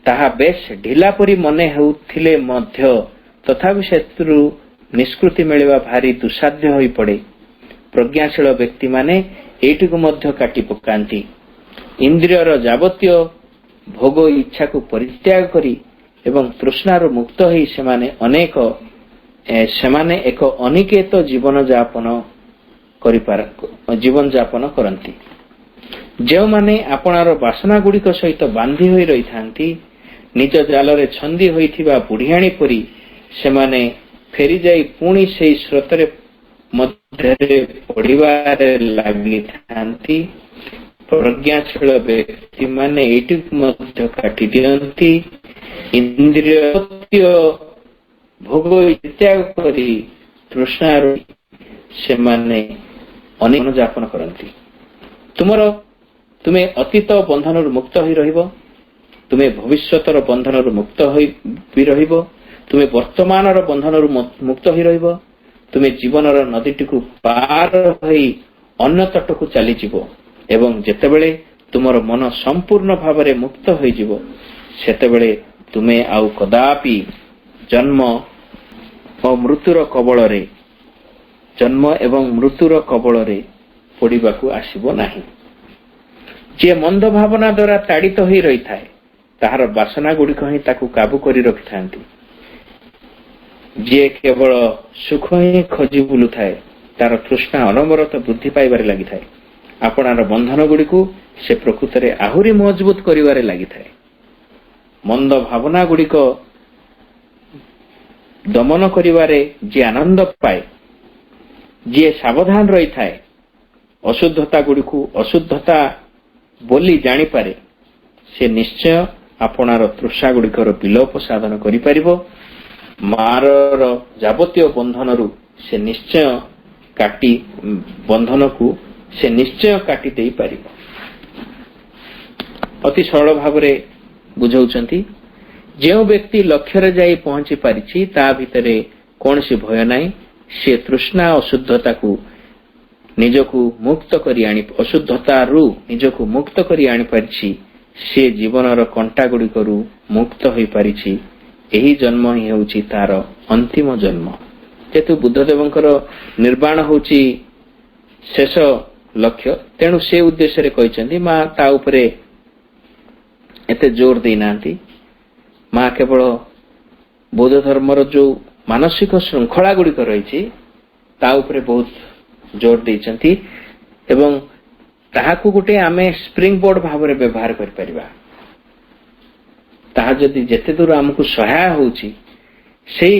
S4: ତାହା ବେଶ ଢିଲା ପରି ମନେ ହେଉଥିଲେ ମଧ୍ୟ ତଥାପି ସେଥିରୁ ନିଷ୍କୃତି ମିଳିବା ଭାରି ଦୁଃସାଧ୍ୟ ହୋଇପଡେ। ପ୍ରଜ୍ଞାଶୀଳ ବ୍ୟକ୍ତିମାନେ ଏଇଟିକୁ ମଧ୍ୟ କାଟି ପକାନ୍ତି। ଇନ୍ଦ୍ରିୟର ଯାବତୀୟ ଭୋଗ ଇଚ୍ଛାକୁ ପରିତ୍ୟାଗ କରି ଏବଂ ତୃଷ୍ଣାରୁ ମୁକ୍ତ ହୋଇ ସେମାନେ ଏକ ଅନିକେତ ଜୀବନ ଯାପନ କରନ୍ତି। ଯେଉଁମାନେ ଆପଣାର ବାସନା ଗୁଡିକ ସହିତ ବାନ୍ଧି ହୋଇ ରହିଥାନ୍ତି, ନିଜ ଜାଲରେ ଛନ୍ଦି ହୋଇଥିବା ବୁଢିଆଣୀ ପରି ସେମାନେ ଫେରିଯାଇ ପୁଣି ସେଇ ସ୍ରୋତରେ ମଧ୍ୟରେ ପଡ଼ିବାରେ ଲାଗିଥାନ୍ତି। ପ୍ରଜ୍ଞାଶୀଳ ବ୍ୟକ୍ତିମାନେ ଏଇଟିକୁ ମଧ୍ୟ କାଟି ଦିଅନ୍ତି। ଇନ୍ଦ୍ରିୟ ଭୋଗ ତ୍ୟାଗ କରି ତୃଷ୍ଣାରୁ ସେମାନେ ଅନେକ ଯାପନ କରନ୍ତି। ତୁମେ ଅତୀତ ବନ୍ଧନରୁ ମୁକ୍ତ ହୋଇ ରହିବ, ତୁମେ ଭବିଷ୍ୟତର ବନ୍ଧନରୁ ମୁକ୍ତ ହୋଇ ରହିବ, ତୁମେ ବର୍ତ୍ତମାନର ବନ୍ଧନରୁ ମୁକ୍ତ ହୋଇ ରହିବ। ତୁମେ ଜୀବନର ନଦୀଟିକୁ ପାର ହୋଇ ଅନ୍ୟ ତଟକୁ ଚାଲିଯିବ ଏବଂ ଯେତେବେଳେ ତୁମର ମନ ସମ୍ପୂର୍ଣ୍ଣ ଭାବରେ ମୁକ୍ତ ହୋଇଯିବ, ସେତେବେଳେ ତୁମେ ଆଉ କଦାପି ଜନ୍ମ ଏବଂ ମୃତ୍ୟୁର କବଳରେ ପଡ଼ିବାକୁ ଆସିବ ନାହିଁ। ଯିଏ ମନ୍ଦ ଭାବନା ଦ୍ୱାରା ତାଡ଼ିତ ହୋଇ ରହିଥାଏ, ତାହାର ବାସନା ଗୁଡିକ ହିଁ ତାକୁ କାବୁ କରି ରଖିଥାନ୍ତି। ଯିଏ କେବଳ ସୁଖ ହିଁ ଖୋଜି ବୁଲୁଥାଏ, ତାର ତୃଷ୍ଣା ଅନବରତ ବୃଦ୍ଧି ପାଇବାରେ ଲାଗିଥାଏ। ଆପଣାର ବନ୍ଧନ ଗୁଡିକୁ ସେ ପ୍ରକୃତରେ ଆହୁରି ମଜବୁତ କରିବାରେ ଲାଗିଥାଏ। ମନ୍ଦ ଭାବନା ଗୁଡିକ ଦମନ କରିବାରେ ଯିଏ ଆନନ୍ଦ ପାଏ, ଯିଏ ସାବଧାନ ରହିଥାଏ, ଅଶୁଦ୍ଧତା ଗୁଡିକୁ ଅଶୁଦ୍ଧତା ବୋଲି ଜାଣିପାରେ, ସେ ନିଶ୍ଚୟ ଆପଣାର ତୃଷା ଗୁଡିକର ବିଲୋପ ସାଧନ କରିପାରିବ। ମାରର ଯାବତୀୟ ବନ୍ଧନକୁ ସେ ନିଶ୍ଚୟ କାଟି ଦେଇପାରିବ। ଅତି ସରଳ ଭାବରେ ବୁଝାଉଛନ୍ତି, ଯେଉଁ ବ୍ୟକ୍ତି ଲକ୍ଷ୍ୟରେ ଯାଇ ପହଞ୍ଚି ପାରିଛି ତା ଭିତରେ କୌଣସି ଭୟ ନାହିଁ। ସେ ତୃଷ୍ଣା ଅଶୁଦ୍ଧତାରୁ ନିଜକୁ ମୁକ୍ତ କରି ଆଣିପାରିଛି। ସେ ଜୀବନର କଣ୍ଟା ଗୁଡିକରୁ ମୁକ୍ତ ହୋଇପାରିଛି। ଏହି ଜନ୍ମ ହିଁ ହେଉଛି ତାର ଅନ୍ତିମ ଜନ୍ମ। ଯେହେତୁ ବୁଦ୍ଧଦେବଙ୍କର ନିର୍ବାଣ ହେଉଛି ଶେଷ ଲକ୍ଷ୍ୟ, ତେଣୁ ସେ ଉଦ୍ଦେଶ୍ୟରେ କହିଛନ୍ତି। ମା ତା ଉପରେ ଏତେ ଜୋର ଦେଇନାହାନ୍ତି। ମା କେବଳ ବୌଦ୍ଧ ଧର୍ମର ଯୋଉ ମାନସିକ ଶୃଙ୍ଖଳା ଗୁଡିକ ରହିଛି ତା ଉପରେ ବହୁତ ଜୋର ଦେଇଛନ୍ତି ଏବଂ ତାହାକୁ ଗୋଟେ ଆମେ ସ୍ପ୍ରିଙ୍ଗ ବୋର୍ଡ ଭାବରେ ବ୍ୟବହାର କରିପାରିବା। ତାହା ଯଦି ଯେତେ ଦୂର ଆମକୁ ସହାୟ ହେଉଛି, ସେଇ